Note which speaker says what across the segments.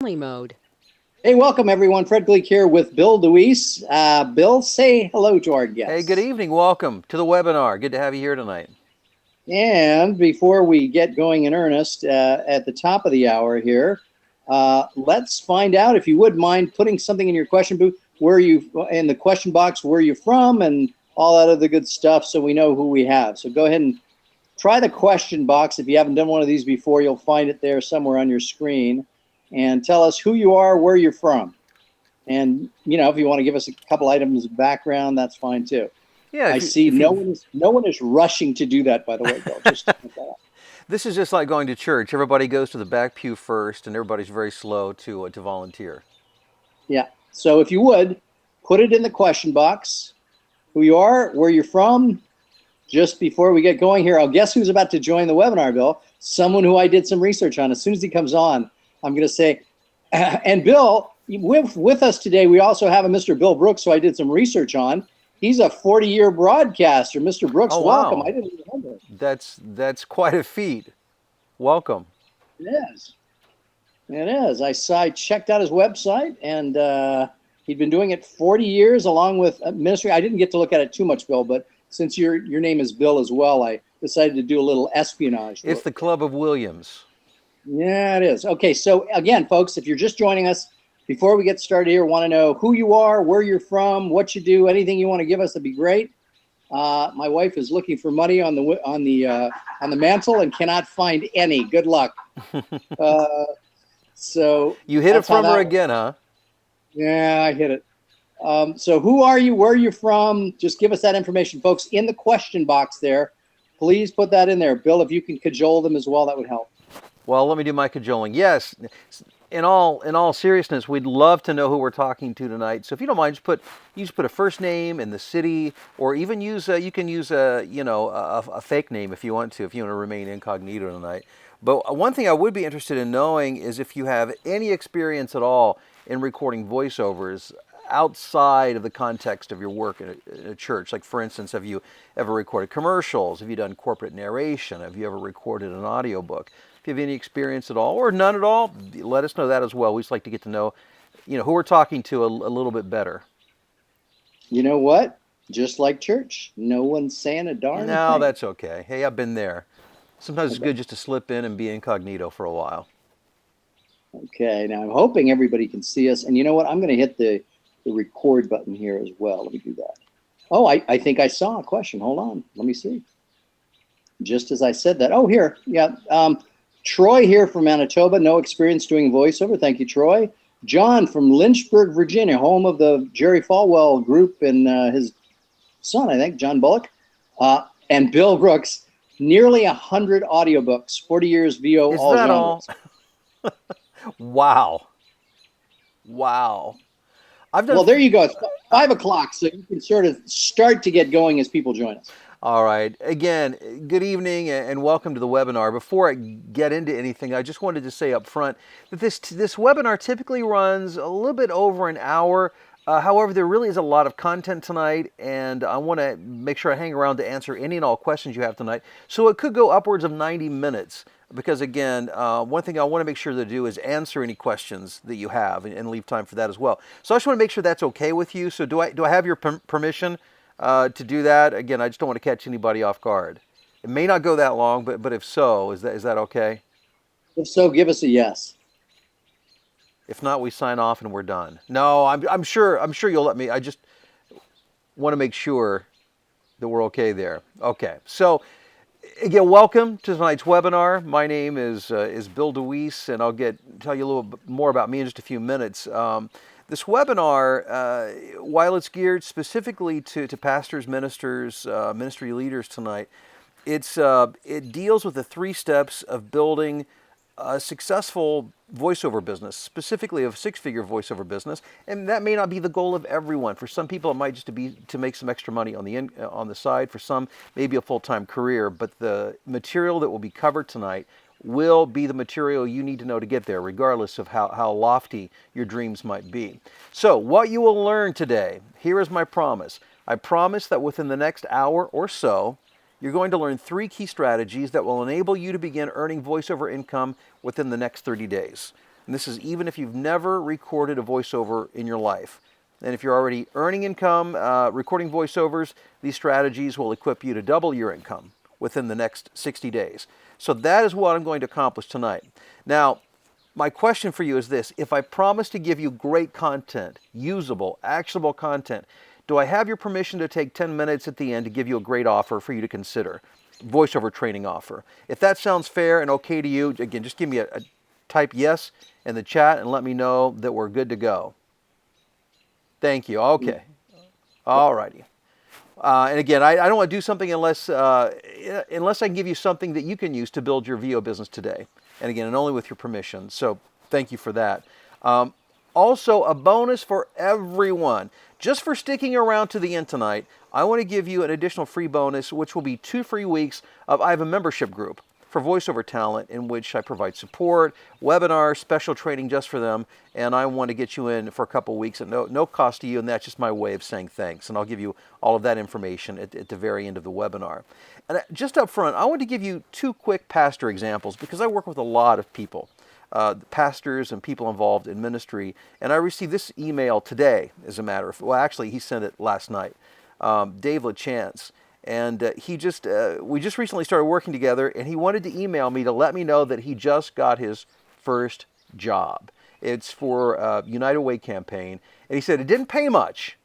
Speaker 1: family mode.
Speaker 2: Hey, welcome everyone. Fred Gleek here with Bill Deweese. Bill, say hello to our
Speaker 3: Hey, good
Speaker 2: guests.
Speaker 3: evening. Welcome to the webinar. Good to have you here tonight.
Speaker 2: And before we get going in earnest, at the top of the hour here, let's find out if you would mind putting something in your question booth in the question box, where you're from, and all that other good stuff, so we know who we have. So go ahead and try the question box. If you haven't done one of these before, you'll find it there somewhere on your screen, and tell us who you are, where you're from. And if you want to give us a couple items of background, that's fine too.
Speaker 3: Yeah,
Speaker 2: I
Speaker 3: if you
Speaker 2: see
Speaker 3: if you
Speaker 2: no one is rushing to do that, by the way, Bill. Just to point that out.
Speaker 3: this is just like going to church. Everybody goes to the back pew first, and everybody's very slow to volunteer.
Speaker 2: Yeah. So if you would put it in the question box, who you are, where you're from. Just before we get going here, I'll guess who's about to join the webinar, Bill. Someone who I did some research on. As soon as he comes on, I'm going to say, and Bill, with us today, we also have a Mr. Bill Brooks, who I did some research on. He's a 40-year broadcaster. Mr. Brooks,
Speaker 3: Oh
Speaker 2: welcome. I
Speaker 3: wow,
Speaker 2: didn't remember.
Speaker 3: that's quite a feat. Welcome.
Speaker 2: It is. It is. I checked out his website, and he'd been doing it 40 years along with ministry. I didn't get to look at it too much, Bill, but since your name is Bill as well, I decided to do a little espionage
Speaker 3: It's
Speaker 2: work.
Speaker 3: the Club of Williams.
Speaker 2: Yeah, it is. Okay, so again, folks, if you're just joining us, before we get started here, want to know who you are, where you're from, what you do, anything you want to give us, that'd be great. My wife is looking for money on the mantle and cannot find any. Good luck. Uh, so
Speaker 3: You hit it
Speaker 2: that's how
Speaker 3: from her
Speaker 2: that.
Speaker 3: again, huh?
Speaker 2: Yeah, I hit it. So who are you? Where are you from? Just give us that information, folks, in the question box there. Please put that in there. Bill, if you can cajole them as well, that would help.
Speaker 3: Well, let me do my cajoling. Yes, in all seriousness, we'd love to know who we're talking to tonight. So if you don't mind, just put a first name and the city, or even you can use a fake name if you want to, if you want to remain incognito tonight. But one thing I would be interested in knowing is if you have any experience at all in recording voiceovers outside of the context of your work in a church. Like, for instance, have you ever recorded commercials? Have you done corporate narration? Have you ever recorded an audiobook? If you have any experience at all, or none at all, let us know that as well. We just like to get to know, who we're talking to a little bit better.
Speaker 2: You know what? Just like church, no one's saying a darn
Speaker 3: No,
Speaker 2: thing.
Speaker 3: that's okay. Hey, I've been there. Sometimes it's
Speaker 2: Okay.
Speaker 3: good just to slip in and be incognito for a while.
Speaker 2: Okay. Now I'm hoping everybody can see us. And you know what? I'm going to hit the record button here as well. Let me do that. Oh, I think I saw a question. Hold on. Let me see. Just as I said that. Oh, here. Yeah. Troy here from Manitoba. No experience doing voiceover. Thank you, Troy. John from Lynchburg, Virginia, home of the Jerry Falwell group and his son, I think, John Bullock. And Bill Brooks, nearly 100 audiobooks, 40 years VO,
Speaker 3: Is
Speaker 2: all
Speaker 3: that all?
Speaker 2: genres.
Speaker 3: Wow. Wow. I've done.
Speaker 2: Well, there you go. It's 5 o'clock, so you can sort of start to get going as people join us.
Speaker 3: All right. Again, good evening and welcome to the webinar. Before I get into anything, I just wanted to say up front that this webinar typically runs a little bit over an hour. However, there really is a lot of content tonight, and I want to make sure I hang around to answer any and all questions you have tonight. So it could go upwards of 90 minutes. Because again, one thing I want to make sure to do is answer any questions that you have and leave time for that as well. So I just want to make sure that's okay with you. So do I have your permission to do that? Again, I just don't want to catch anybody off guard. It may not go that long, but if so, is that okay?
Speaker 2: If so, give us a yes.
Speaker 3: If not, we sign off and we're done. No, I'm sure you'll let me. I just want to make sure that we're okay there. Okay, so again, welcome to tonight's webinar. My name is Bill Deweese, and I'll tell you a little bit more about me in just a few minutes. This webinar, while it's geared specifically to pastors, ministers, ministry leaders tonight, it deals with the 3 steps of building a successful voiceover business, specifically a 6-figure voiceover business, and that may not be the goal of everyone. For some people, it might just be to make some extra money on the side. For some, maybe a full-time career. But the material that will be covered tonight will be the material you need to know to get there, regardless of how lofty your dreams might be. So, what you will learn today, here is my promise. I promise that within the next hour or so, you're going to learn 3 key strategies that will enable you to begin earning voiceover income within the next 30 days. And this is even if you've never recorded a voiceover in your life. And if you're already earning income, recording voiceovers, these strategies will equip you to double your income within the next 60 days. So that is what I'm going to accomplish tonight. Now, my question for you is this: if I promise to give you great content, usable, actionable content, do I have your permission to take 10 minutes at the end to give you a great offer for you to consider? Voiceover training offer. If that sounds fair and okay to you, again, just give me a type yes in the chat and let me know that we're good to go. Thank you. Okay. All righty. And again, I don't want to do something unless I can give you something that you can use to build your VO business today. And again, and only with your permission. So thank you for that. Also, a bonus for everyone. Just for sticking around to the end tonight, I want to give you an additional free bonus, which will be 2 free weeks of, I have a membership group for voiceover talent in which I provide support, webinars, special training just for them, and I want to get you in for a couple of weeks at no cost to you, and that's just my way of saying thanks. And I'll give you all of that information at the very end of the webinar. And just up front, I want to give you 2 quick pastor examples because I work with a lot of people, pastors and people involved in ministry, and I received this email today, as a matter of, well, actually, he sent it last night, Dave LaChance. And we just recently started working together, and he wanted to email me to let me know that he just got his first job. It's for United Way campaign, and he said it didn't pay much,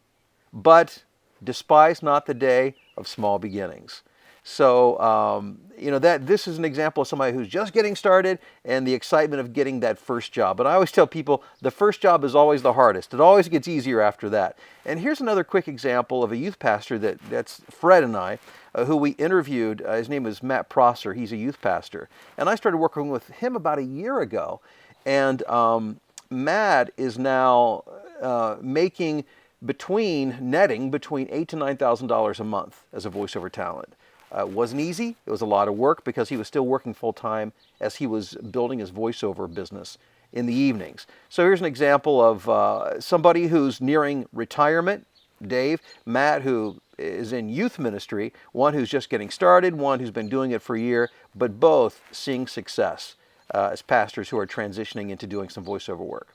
Speaker 3: but despise not the day of small beginnings. So, this is an example of somebody who's just getting started and the excitement of getting that first job. But I always tell people the first job is always the hardest. It always gets easier after that. And here's another quick example of a youth pastor that's Fred and I, who we interviewed. His name is Matt Prosser. He's a youth pastor. And I started working with him about a year ago. And Matt is now netting between $8,000 to $9,000 a month as a voiceover talent. It wasn't easy. It was a lot of work because he was still working full-time as he was building his voiceover business in the evenings. So here's an example of somebody who's nearing retirement, Dave, Matt, who is in youth ministry, one who's just getting started, one who's been doing it for a year, but both seeing success as pastors who are transitioning into doing some voiceover work.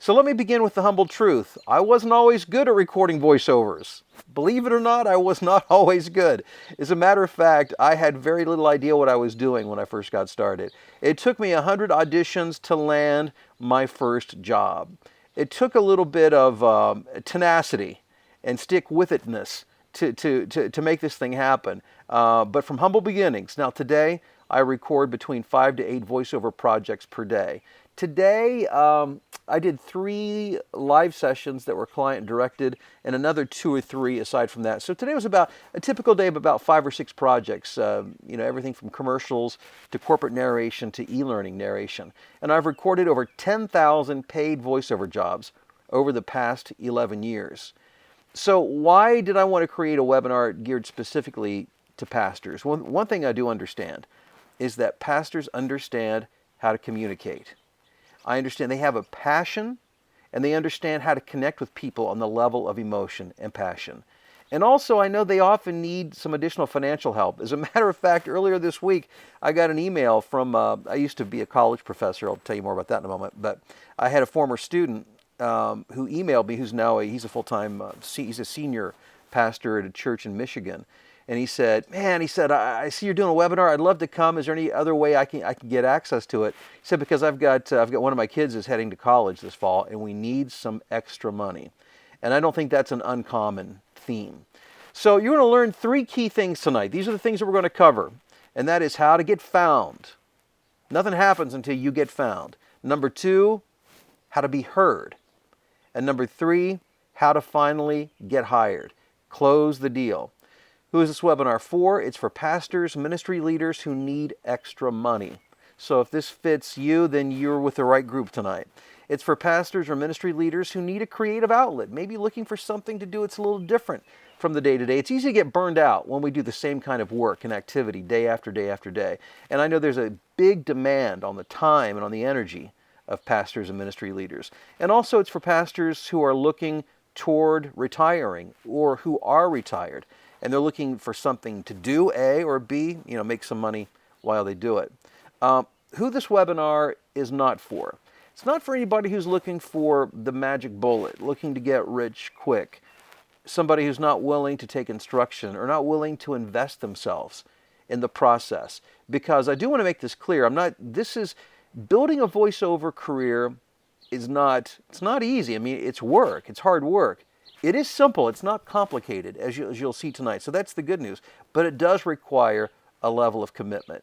Speaker 3: So let me begin with the humble truth. I wasn't always good at recording voiceovers. Believe it or not, I was not always good. As a matter of fact, I had very little idea what I was doing when I first got started. It took me 100 auditions to land my first job. It took a little bit of tenacity and stick-with-itness to make this thing happen. But from humble beginnings. Now today, I record between 5 to 8 voiceover projects per day. Today, I did 3 live sessions that were client directed and another 2 or 3 aside from that. So today was about a typical day of about 5 or 6 projects, everything from commercials to corporate narration to e-learning narration. And I've recorded over 10,000 paid voiceover jobs over the past 11 years. So why did I want to create a webinar geared specifically to pastors? One thing I do understand is that pastors understand how to communicate. I understand they have a passion, and they understand how to connect with people on the level of emotion and passion. And also, I know they often need some additional financial help. As a matter of fact, earlier this week, I got an email from, I used to be a college professor. I'll tell you more about that in a moment. But I had a former student who emailed me, he's a full-time, he's a senior pastor at a church in Michigan. And he said, I see you're doing a webinar. I'd love to come. Is there any other way I can get access to it? He said, because I've got one of my kids is heading to college this fall, and we need some extra money. And I don't think that's an uncommon theme. So you're going to learn 3 key things tonight. These are the things that we're going to cover. And that is how to get found. Nothing happens until you get found. Number 2, how to be heard. And number 3, how to finally get hired. Close the deal. Who is this webinar for? It's for pastors, ministry leaders who need extra money. So if this fits you, then you're with the right group tonight. It's for pastors or ministry leaders who need a creative outlet, maybe looking for something to do that's a little different from the day-to-day. It's easy to get burned out when we do the same kind of work and activity day after day after day. And I know there's a big demand on the time and on the energy of pastors and ministry leaders. And also it's for pastors who are looking toward retiring or who are retired. And they're looking for something to do, A, or B, make some money while they do it. Who this webinar is not for. It's not for anybody who's looking for the magic bullet, looking to get rich quick. Somebody who's not willing to take instruction or not willing to invest themselves in the process. Because I do want to make this clear, building a voiceover career it's not easy. I mean, it's work, it's hard work. It is simple, it's not complicated, as you'll see tonight. So that's the good news. But it does require a level of commitment.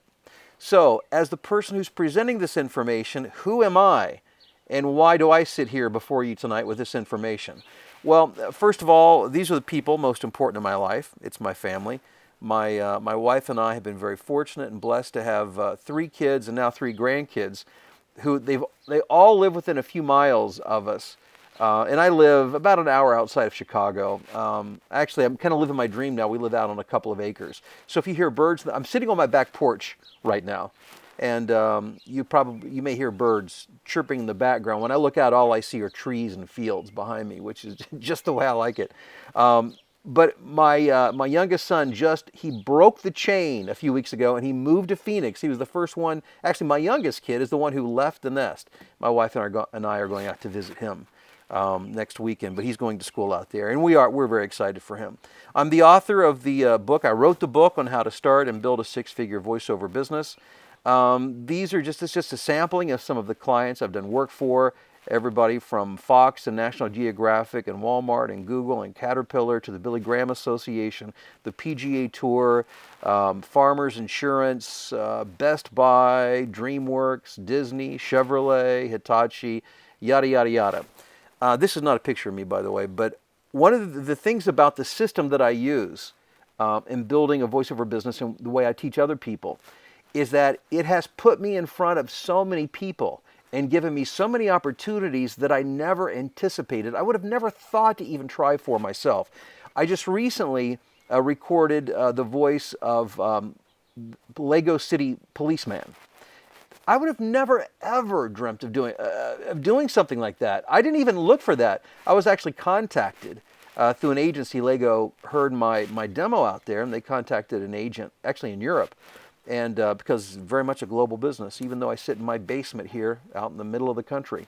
Speaker 3: So, as the person who's presenting this information, who am I? And why do I sit here before you tonight with this information? Well, first of all, these are the people most important in my life. It's my family. My wife and I have been very fortunate and blessed to have 3 kids and now 3 grandkids who they all live within a few miles of us. And I live about an hour outside of Chicago. Actually, I'm kind of living my dream now. We live out on a couple of acres. So if you hear birds, I'm sitting on my back porch right now. And you may hear birds chirping in the background. When I look out, all I see are trees and fields behind me, which is just the way I like it. But my youngest son he broke the chain a few weeks ago and he moved to Phoenix. He was the first one. Actually, my youngest kid is the one who left the nest. My wife and I are going out to visit him next weekend, but he's going to school out there, and we're very excited for him. I'm the author of the book. I wrote the book on how to start and build a 6-figure voiceover business. It's just a sampling of some of the clients I've done work for. Everybody from Fox and National Geographic and Walmart and Google and Caterpillar to the Billy Graham Association, the PGA Tour, Farmers Insurance, Best Buy, DreamWorks, Disney, Chevrolet, Hitachi, yada, yada, yada. This is not a picture of me, by the way, but one of the things about the system that I use in building a voiceover business and the way I teach other people is that it has put me in front of so many people and given me so many opportunities that I never anticipated. I would have never thought to even try for myself. I just recently recorded the voice of Lego City Policeman. I would have never, ever dreamt of doing something like that. I didn't even look for that. I was actually contacted through an agency. Lego heard my demo out there, and they contacted an agent, actually in Europe, and because it's very much a global business, even though I sit in my basement here out in the middle of the country.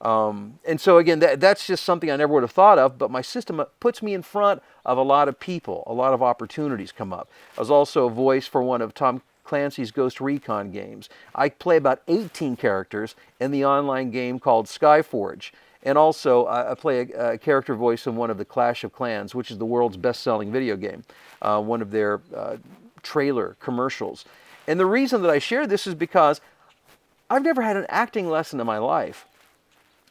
Speaker 3: And so again, that's just something I never would have thought of, but my system puts me in front of a lot of people. A lot of opportunities come up. I was also a voice for one of Tom Clancy's Ghost Recon games. I play about 18 characters in the online game called Skyforge. And also, I play a character voice in one of the Clash of Clans, which is the world's best-selling video game, one of their trailer commercials. And the reason that I share this is because I've never had an acting lesson in my life.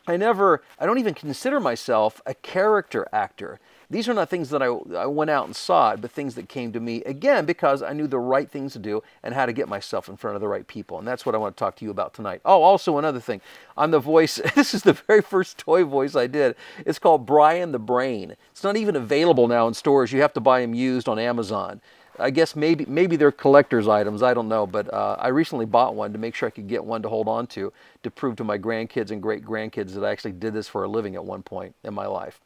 Speaker 3: I don't even consider myself a character actor. These are not things that I went out and sought, but things that came to me, again, because I knew the right things to do and how to get myself in front of the right people. And that's what I want to talk to you about tonight. Oh, also another thing. I'm the voice, this is the very first toy voice I did. It's called Brian the Brain. It's not even available now in stores. You have to buy them used on Amazon. I guess maybe they're collector's items, I don't know, but I recently bought one to make sure I could get one to hold on to prove to my grandkids and great-grandkids that I actually did this for a living at one point in my life.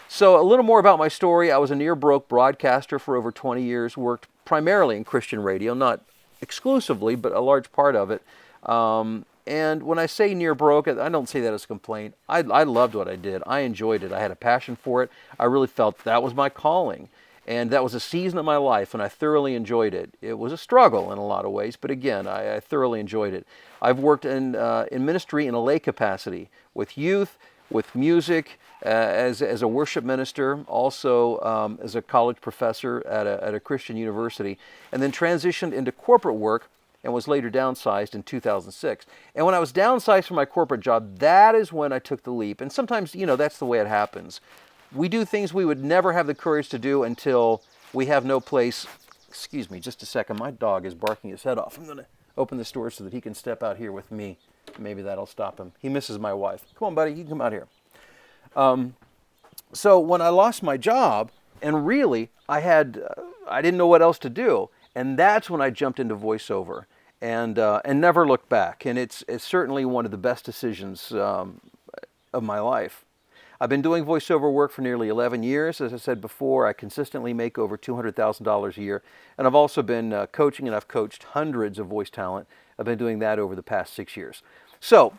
Speaker 3: So a little more about my story. I was a near-broke broadcaster for over 20 years, worked primarily in Christian radio, not exclusively, but a large part of it. And when I say near broke, I don't say that as a complaint. I loved what I did. I enjoyed it. I had a passion for it. I really felt that was my calling. And that was a season of my life, and I thoroughly enjoyed it. It was a struggle in a lot of ways, but again, I thoroughly enjoyed it. I've worked in ministry in a lay capacity with youth, with music, as a worship minister, also as a college professor at a Christian university, and then transitioned into corporate work and was later downsized in 2006. And when I was downsized from my corporate job, that is when I took the leap. And sometimes, that's the way it happens. We do things we would never have the courage to do until we have no place. Excuse me, just a second. My dog is barking his head off. I'm going to open this door so that he can step out here with me. Maybe that'll stop him. He misses my wife. Come on, buddy. You can come out here. So when I lost my job, and really I didn't know what else to do. And that's when I jumped into voiceover and never looked back. And it's certainly one of the best decisions of my life. I've been doing voiceover work for nearly 11 years. As I said before, I consistently make over $200,000 a year. And I've also been coaching, and I've coached hundreds of voice talent. I've been doing that over the past 6 years. So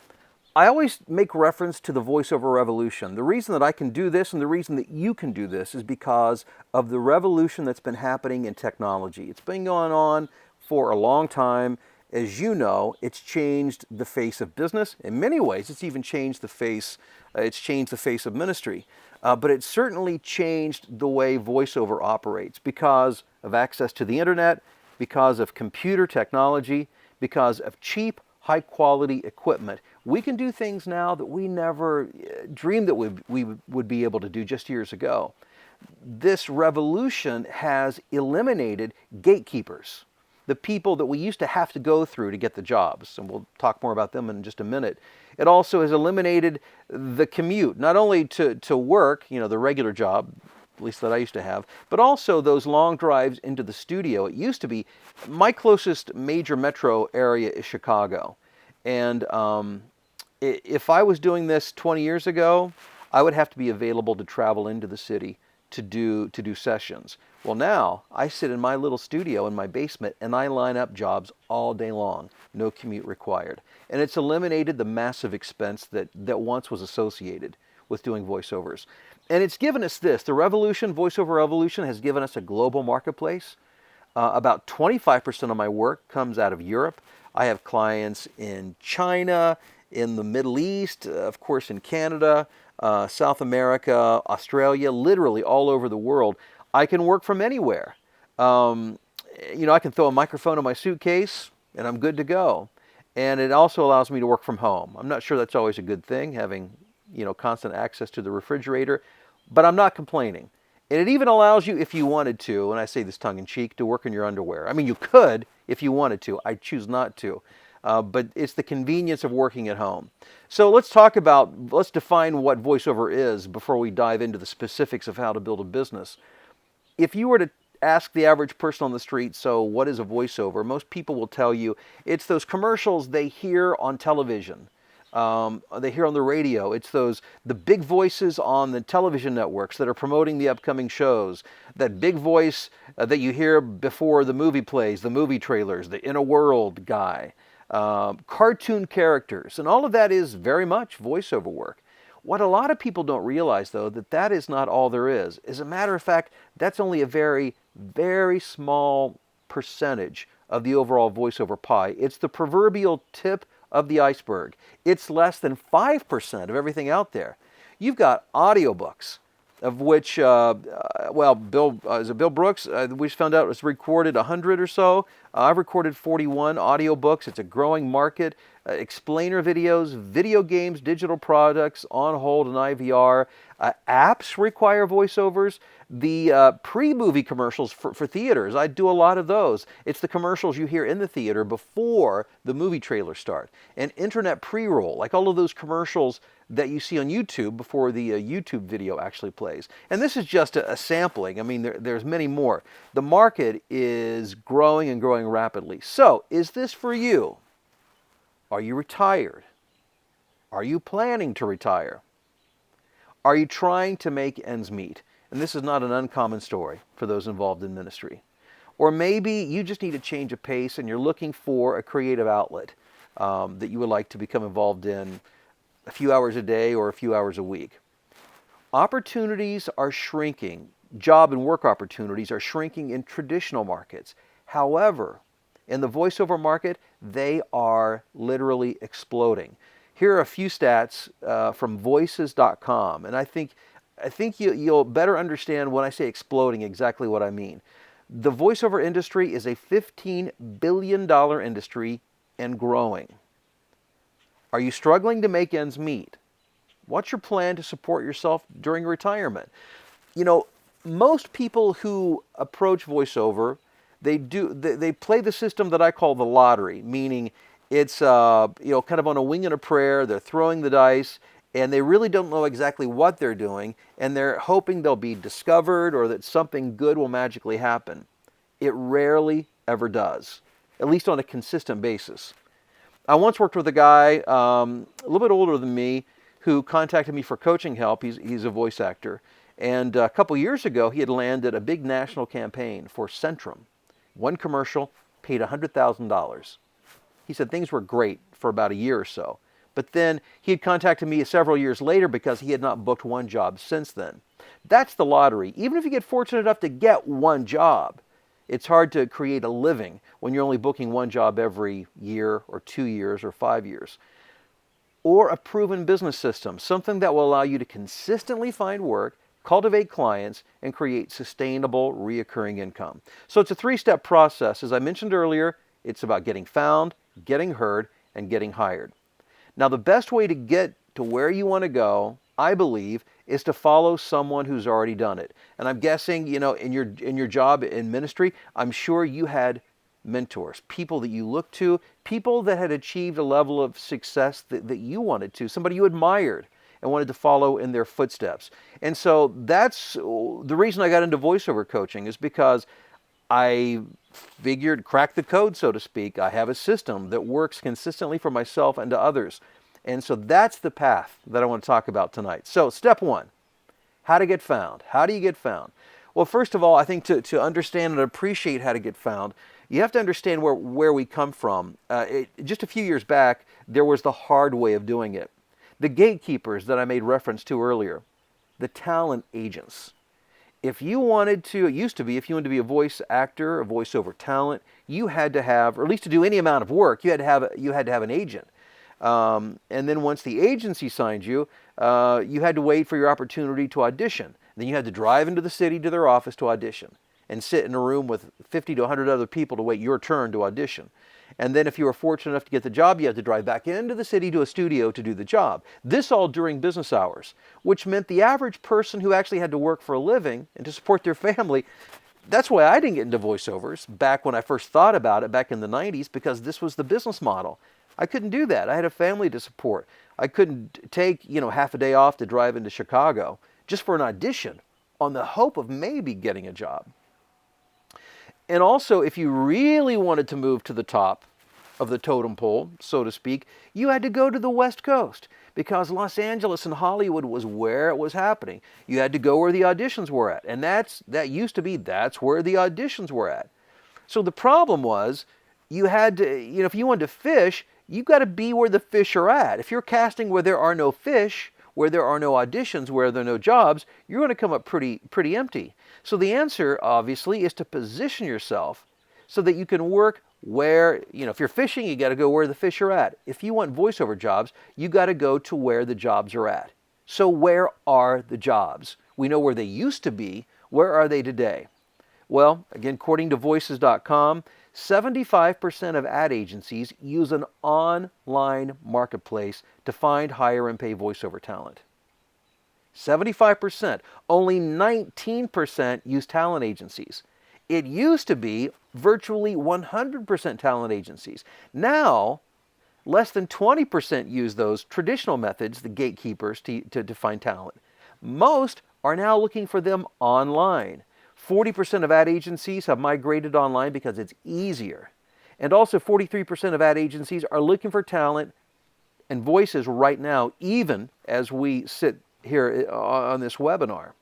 Speaker 3: I always make reference to the voiceover revolution. The reason that I can do this and the reason that you can do this is because of the revolution that's been happening in technology. It's been going on for a long time. As you know, it's changed the face of business. In many ways, it's even changed the face. It's changed the face of ministry. But it's certainly changed the way voiceover operates because of access to the internet, because of computer technology, because of cheap, high-quality equipment. We can do things now that we never dreamed that we would be able to do just years ago. This revolution has eliminated gatekeepers, the people that we used to have to go through to get the jobs, and we'll talk more about them in just a minute. It also has eliminated the commute, not only to work, the regular job, at least that I used to have, but also those long drives into the studio. It used to be, my closest major metro area is Chicago. And if I was doing this 20 years ago, I would have to be available to travel into the city to do sessions. Well, now I sit in my little studio in my basement and I line up jobs all day long, no commute required. And it's eliminated the massive expense that once was associated with doing voiceovers. And it's given us this, the revolution, voiceover revolution, has given us a global marketplace. About 25% of my work comes out of Europe. I have clients in China, in the Middle East, of course in Canada, South America, Australia, literally all over the world. I can work from anywhere. I can throw a microphone in my suitcase and I'm good to go. And it also allows me to work from home. I'm not sure that's always a good thing, having constant access to the refrigerator, but I'm not complaining. And it even allows you, if you wanted to, and I say this tongue-in-cheek, to work in your underwear. I mean, you could if you wanted to. I choose not to. But it's the convenience of working at home. So let's define what voiceover is before we dive into the specifics of how to build a business. If you were to ask the average person on the street, so what is a voiceover? Most people will tell you it's those commercials they hear on television. They hear on the radio. It's the big voices on the television networks that are promoting the upcoming shows. That big voice that you hear before the movie plays, the movie trailers, the In a World guy, cartoon characters, and all of that is very much voiceover work. What a lot of people don't realize, though, that is not all there is. As a matter of fact, that's only a very, very small percentage of the overall voiceover pie. It's the proverbial tip of the iceberg. It's less than 5% of everything out there. You've got audiobooks, of which, Bill Brooks? We found out was recorded 100 or so. I've recorded 41 audiobooks. It's a growing market. Explainer videos, video games, digital products, on hold and IVR. Apps require voiceovers. The pre-movie commercials for theaters, I do a lot of those. It's the commercials you hear in the theater before the movie trailers start. And internet pre-roll, like all of those commercials that you see on YouTube before the YouTube video actually plays. And this is just a sampling. I mean, there's many more. The market is growing and growing rapidly. So, is this for you? Are you retired? Are you planning to retire? Are you trying to make ends meet? And this is not an uncommon story for those involved in ministry. Or maybe you just need a change of pace and you're looking for a creative outlet that you would like to become involved in a few hours a day or a few hours a week. Opportunities are shrinking. Job and work opportunities are shrinking in traditional markets. However, in the voiceover market, they are literally exploding. Here are a few stats from voices.com, and I think you'll better understand when I say exploding exactly what I mean. The voiceover industry is a $15 billion industry and growing. Are you struggling to make ends meet? What's your plan to support yourself during retirement? Most people who approach voiceover, they play the system that I call the lottery, meaning it's kind of on a wing and a prayer. They're throwing the dice, and they really don't know exactly what they're doing, and they're hoping they'll be discovered or that something good will magically happen. It rarely ever does, at least on a consistent basis. I once worked with a guy a little bit older than me who contacted me for coaching help. He's a voice actor. And a couple years ago, he had landed a big national campaign for Centrum. One commercial, paid $100,000. He said things were great for about a year or so. But then he had contacted me several years later because he had not booked one job since then. That's the lottery. Even if you get fortunate enough to get one job, it's hard to create a living when you're only booking one job every year or 2 years or 5 years. Or a proven business system, something that will allow you to consistently find work, cultivate clients, and create sustainable, reoccurring income. So it's a 3-step process. As I mentioned earlier, it's about getting found, getting heard, and getting hired. Now, the best way to get to where you want to go, I believe, is to follow someone who's already done it. And I'm guessing, in your job in ministry, I'm sure you had mentors, people that you looked to, people that had achieved a level of success that you wanted to, somebody you admired and wanted to follow in their footsteps. And so that's the reason I got into voiceover coaching, is because I figured, crack the code, so to speak. I have a system that works consistently for myself and to others. And so that's the path that I want to talk about tonight. So step 1, how to get found. How do you get found? Well, first of all, I think to understand and appreciate how to get found, you have to understand where we come from. Just a few years back, there was the hard way of doing it. The gatekeepers that I made reference to earlier, the talent agents. If you wanted to, it used to be, if you wanted to be a voice actor, a voiceover talent, you had to have, or at least to do any amount of work, you had to have an agent. And then once the agency signed you, you had to wait for your opportunity to audition. Then you had to drive into the city to their office to audition and sit in a room with 50 to 100 other people to wait your turn to audition. And then if you were fortunate enough to get the job, you had to drive back into the city to a studio to do the job. This all during business hours, which meant the average person who actually had to work for a living and to support their family. That's why I didn't get into voiceovers back when I first thought about it back in the 90s, because this was the business model. I couldn't do that. I had a family to support. I couldn't take, half a day off to drive into Chicago just for an audition on the hope of maybe getting a job. And also, if you really wanted to move to the top of the totem pole, so to speak, you had to go to the West Coast, because Los Angeles and Hollywood was where it was happening. You had to go where the auditions were at. And that's where the auditions were at. So the problem was, you had to, if you wanted to fish, you've got to be where the fish are at. If you're casting where there are no fish, where there are no auditions, where there are no jobs, you're going to come up pretty empty. So the answer, obviously, is to position yourself so that you can work where, if you're fishing, you got to go where the fish are at. If you want voiceover jobs, you got to go to where the jobs are at. So where are the jobs? We know where they used to be. Where are they today? Well, again, according to Voices.com, 75% of ad agencies use an online marketplace to find, hire, and pay voiceover talent. 75%. Only 19% use talent agencies. It used to be virtually 100% talent agencies. Now, less than 20% use those traditional methods, the gatekeepers, to find talent. Most are now looking for them online. 40% of ad agencies have migrated online because it's easier. And also 43% of ad agencies are looking for talent and voices right now, even as we sit here on this webinar.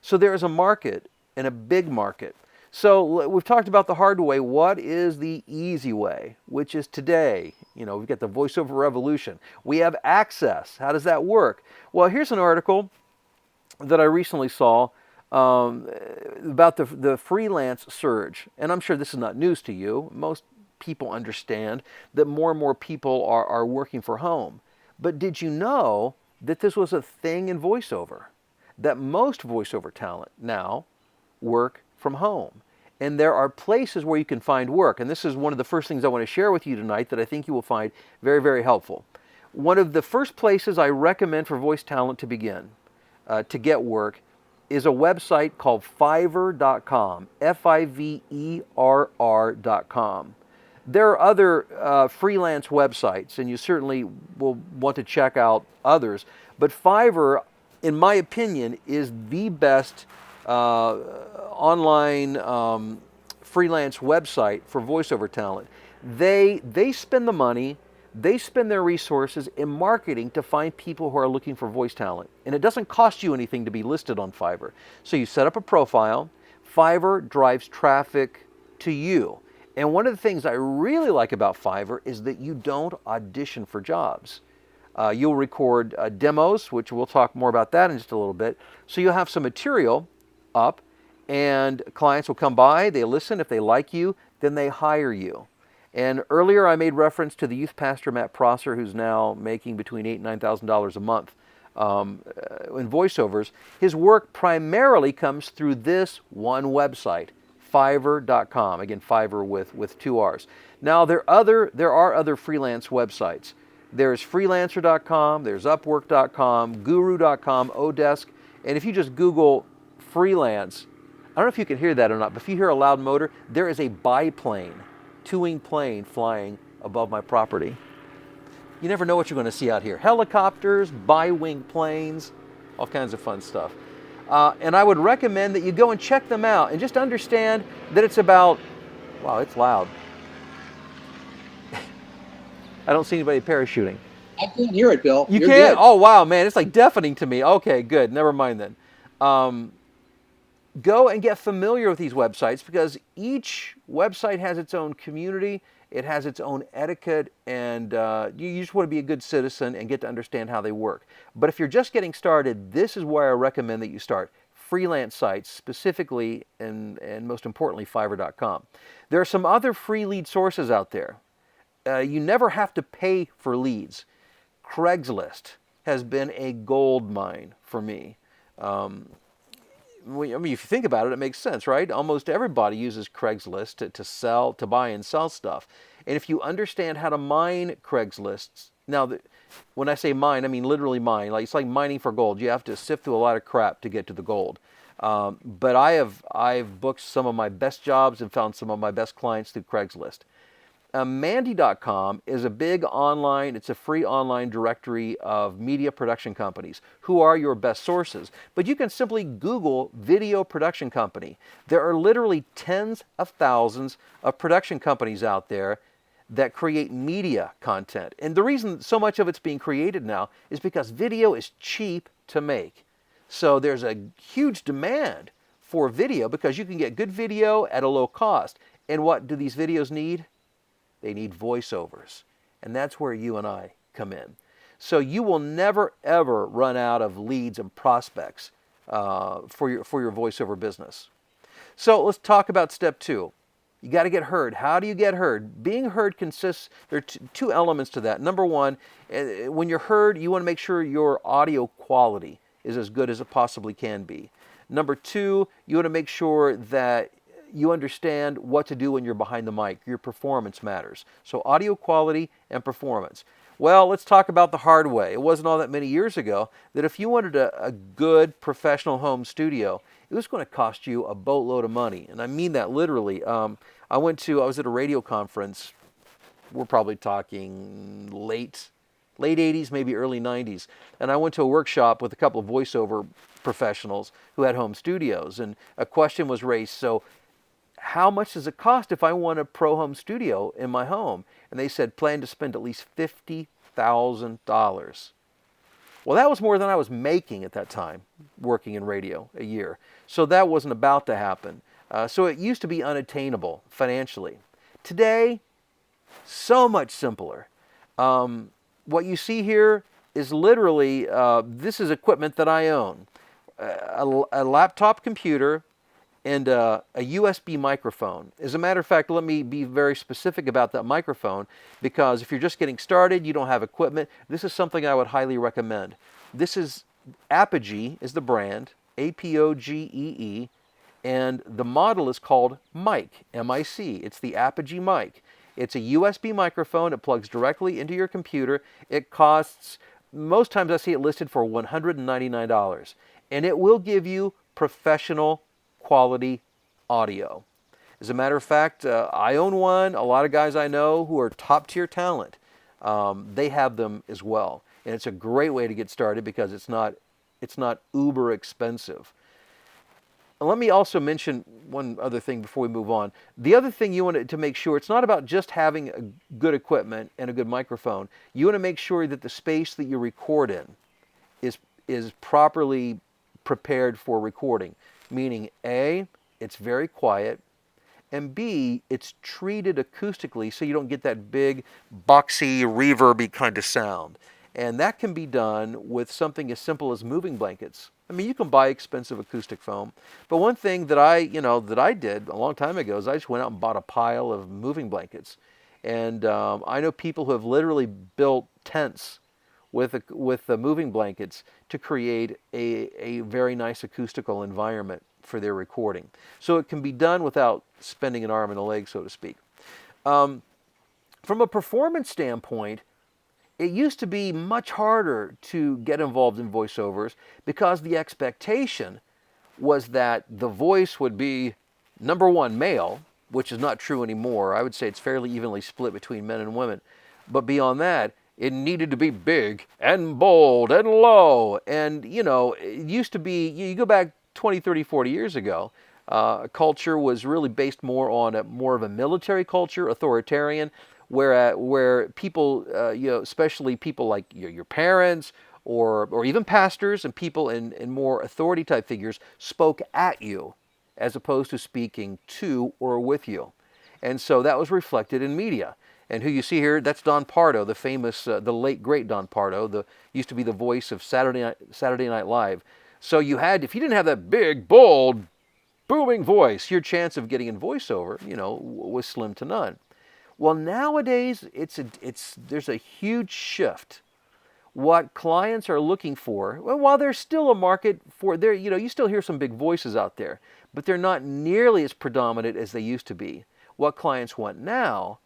Speaker 3: So there is a market, and a big market. So we've talked about the hard way. What is the easy way, which is today? We've got the voiceover revolution. We have access. How does that work? Well, here's an article that I recently saw about the freelance surge. And I'm sure this is not news to you. Most people understand that more and more people are working from home. But did you know that this was a thing in voiceover? That most voiceover talent now work from home. And there are places where you can find work. And this is one of the first things I want to share with you tonight that I think you will find very, very helpful. One of the first places I recommend for voice talent to begin, to get work, is a website called Fiverr.com, Fiverr.com. There are other freelance websites, and you certainly will want to check out others. But Fiverr, in my opinion, is the best online freelance website for voiceover talent. They spend the money, they spend their resources in marketing to find people who are looking for voice talent. And it doesn't cost you anything to be listed on Fiverr. So you set up a profile, Fiverr drives traffic to you. And one of the things I really like about Fiverr is that you don't audition for jobs. You'll record demos, which we'll talk more about that in just a little bit. So you'll have some material up, and clients will come by, they listen. If they like you, then they hire you. And earlier I made reference to the youth pastor Matt Prosser, who's now making between $8,000 and $9,000 a month in voiceovers. His work primarily comes through this one website, Fiverr.com. Again, Fiverr with two R's. Now there are other freelance websites. There's freelancer.com, there's upwork.com, guru.com, Odesk, and if you just Google freelance, I don't know if you can hear that or not, but if you hear a loud motor, there is a biplane, two-wing plane flying above my property. You never know what you're going to see out here. Helicopters, bi-wing planes, all kinds of fun stuff. And I would recommend that you go and check them out and just understand that it's about, wow, it's loud. I don't see anybody parachuting.
Speaker 2: I can't hear it, Bill.
Speaker 3: You
Speaker 2: You're
Speaker 3: can't?
Speaker 2: good.
Speaker 3: Oh, wow, man, it's like deafening to me. Okay, good, never mind then. Go and get familiar with these websites, because each website has its own community, it has its own etiquette, and you just want to be a good citizen and get to understand how they work. But if you're just getting started, this is where I recommend that you start. Freelance sites, specifically and most importantly, Fiverr.com. There are some other free lead sources out there. You never have to pay for leads. Craigslist has been a gold mine for me. I mean, if you think about it, it makes sense, right? Almost everybody uses Craigslist to buy and sell stuff. And if you understand how to mine Craigslists, now, when I say mine, I mean literally mine. Like, it's like mining for gold. You have to sift through a lot of crap to get to the gold. But I've booked some of my best jobs and found some of my best clients through Craigslist. Mandy.com is a it's a free online directory of media production companies. Who are your best sources? But you can simply Google video production company. There are literally tens of thousands of production companies out there that create media content. And the reason so much of it's being created now is because video is cheap to make. So there's a huge demand for video because you can get good video at a low cost. And what do these videos need? They need voiceovers. And that's where you and I come in. So you will never, ever run out of leads and prospects for your voiceover business. So let's talk about step 2. You got to get heard. How do you get heard? Being heard consists, there are two elements to that. Number one, when you're heard, you want to make sure your audio quality is as good as it possibly can be. Number two, you want to make sure that you understand what to do when you're behind the mic. Your performance matters. So audio quality and performance. Well, let's talk about the hard way. It wasn't all that many years ago that if you wanted a good professional home studio, it was going to cost you a boatload of money. And I mean that literally. I was at a radio conference. We're probably talking late 80s, maybe early 90s. And I went to a workshop with a couple of voiceover professionals who had home studios. And a question was raised, so how much does it cost if I want a pro home studio in my home? And they said, plan to spend at least $50,000. Well, that was more than I was making at that time, working in radio a year. So that wasn't about to happen. So it used to be unattainable financially. Today, so much simpler. What you see here is literally, this is equipment that I own. A laptop computer and a USB microphone. As a matter of fact, let me be very specific about that microphone, because if you're just getting started, you don't have equipment, this is something I would highly recommend. This is Apogee is the brand, Apogee, and the model is called Mic, M-I-C. It's the Apogee Mic. It's a USB microphone. It plugs directly into your computer. It costs, most times I see it listed for $199, and it will give you professional quality audio. As a matter of fact, I own one. A lot of guys I know who are top tier talent, they have them as well. And it's a great way to get started because it's not uber expensive. And let me also mention one other thing before we move on. The other thing you want to make sure, it's not about just having a good equipment and a good microphone. You want to make sure that the space that you record in is properly prepared for recording. Meaning A, it's very quiet, and B, it's treated acoustically so you don't get that big, boxy, reverby kind of sound. And that can be done with something as simple as moving blankets. I mean, you can buy expensive acoustic foam, but one thing that I did a long time ago is I just went out and bought a pile of moving blankets. And I know people who have literally built tents with the moving blankets to create a very nice acoustical environment for their recording. So it can be done without spending an arm and a leg, so to speak. From a performance standpoint, it used to be much harder to get involved in voiceovers because the expectation was that the voice would be, number one, male, which is not true anymore. I would say it's fairly evenly split between men and women. But beyond that, it needed to be big and bold and low. And, it used to be, you go back 20, 30, 40 years ago, culture was really based more on more of a military culture, authoritarian, where people, especially people like your parents or even pastors and people in more authority type figures spoke at you as opposed to speaking to or with you. And so that was reflected in media. And who you see here, that's Don Pardo, the famous, the late great Don Pardo, used to be the voice of Saturday Night Live. So if you didn't have that big, bold, booming voice, your chance of getting in voiceover, was slim to none. Well, nowadays, there's a huge shift. What clients are looking for, well, while there's still a market for there, you still hear some big voices out there, but they're not nearly as predominant as they used to be. What clients want now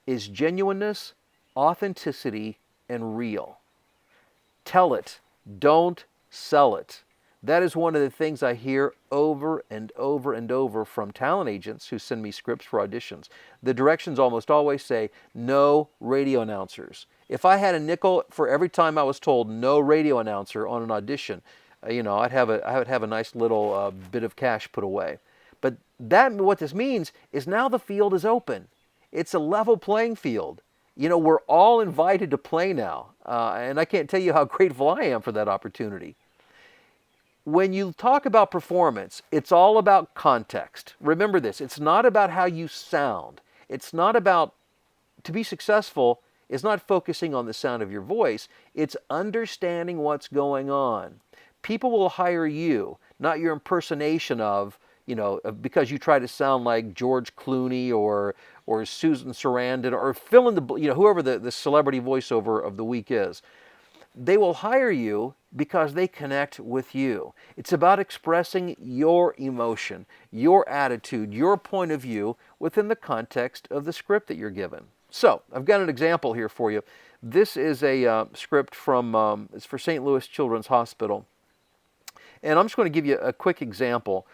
Speaker 3: is genuineness, authenticity, and real. Tell it. Don't sell it. That is one of the things I hear over and over and over from talent agents who send me scripts for auditions. The directions almost always say, no radio announcers. If I had a nickel for every time I was told no radio announcer on an audition, I would have a nice little bit of cash put away. But what this means is now the field is open. It's a level playing field. We're all invited to play now. And I can't tell you how grateful I am for that opportunity. When you talk about performance, it's all about context. Remember this, it's not about how you sound. It's not about, to be successful, it's not focusing on the sound of your voice. It's understanding what's going on. People will hire you, not your impersonation of, because you try to sound like George Clooney or Susan Sarandon or fill in the, whoever the celebrity voiceover of the week is. They will hire you because they connect with you. It's about expressing your emotion, your attitude, your point of view within the context of the script that you're given. So, I've got an example here for you. This is a script from, it's for St. Louis Children's Hospital. And I'm just going to give you a quick example.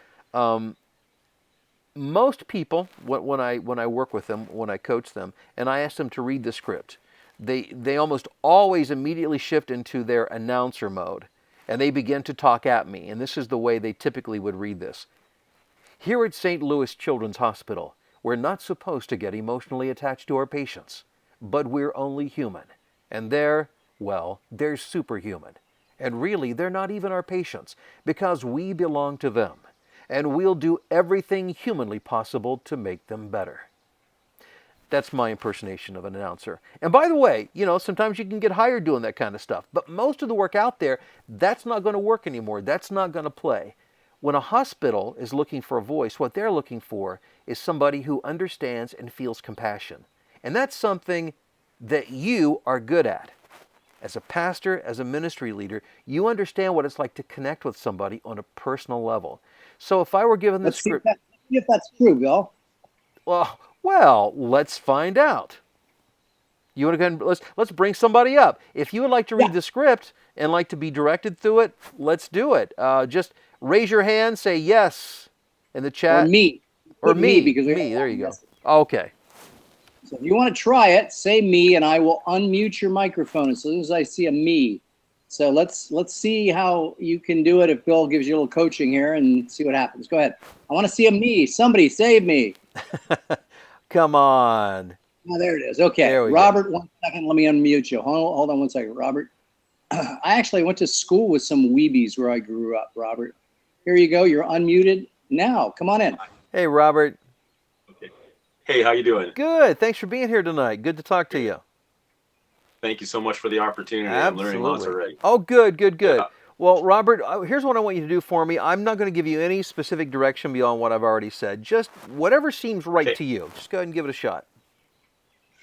Speaker 3: Most people, when I work with them, when I coach them, and I ask them to read the script, they almost always immediately shift into their announcer mode, and they begin to talk at me, and this is the way they typically would read this. Here at St. Louis Children's Hospital, we're not supposed to get emotionally attached to our patients, but we're only human, and they're superhuman. And really, they're not even our patients, because we belong to them, and we'll do everything humanly possible to make them better. That's my impersonation of an announcer. And by the way, sometimes you can get hired doing that kind of stuff. But most of the work out there, that's not going to work anymore. That's not going to play. When a hospital is looking for a voice, what they're looking for is somebody who understands and feels compassion. And that's something that you are good at. As a pastor, as a ministry leader, you understand what it's like to connect with somebody on a personal level. So if I were given the script...
Speaker 2: Let's see if that's true, Bill.
Speaker 3: Well, let's find out. You want to go ahead and let's bring somebody up. If you would like to read the script and like to be directed through it, let's do it. Just raise your hand, say yes in the chat.
Speaker 2: Or me.
Speaker 3: Or me.
Speaker 2: Because
Speaker 3: me. There you go. Okay.
Speaker 2: So if you want to try it, say me, and I will unmute your microphone as soon as I see a me. So let's see how you can do it if Bill gives you a little coaching here and see what happens. Go ahead. I want to see a me. Somebody save me.
Speaker 3: Come on.
Speaker 2: Oh, there it is. Okay. Robert, 1 second. Let me unmute you. Hold on 1 second, Robert. I actually went to school with some weebies where I grew up, Robert. Here you go. You're unmuted now. Come on in.
Speaker 3: Hey, Robert.
Speaker 1: Okay. Hey, how you doing?
Speaker 3: Good. Thanks for being here tonight. Good to talk to you.
Speaker 1: Thank you so much for the opportunity. I'm learning lots
Speaker 3: Absolutely.
Speaker 1: already.
Speaker 3: Oh, good, good, good.
Speaker 1: Yeah.
Speaker 3: Well, Robert, here's what I want you to do for me. I'm not going to give you any specific direction beyond what I've already said. Just whatever seems right
Speaker 1: Okay,
Speaker 3: to you. Just go ahead and give it a shot.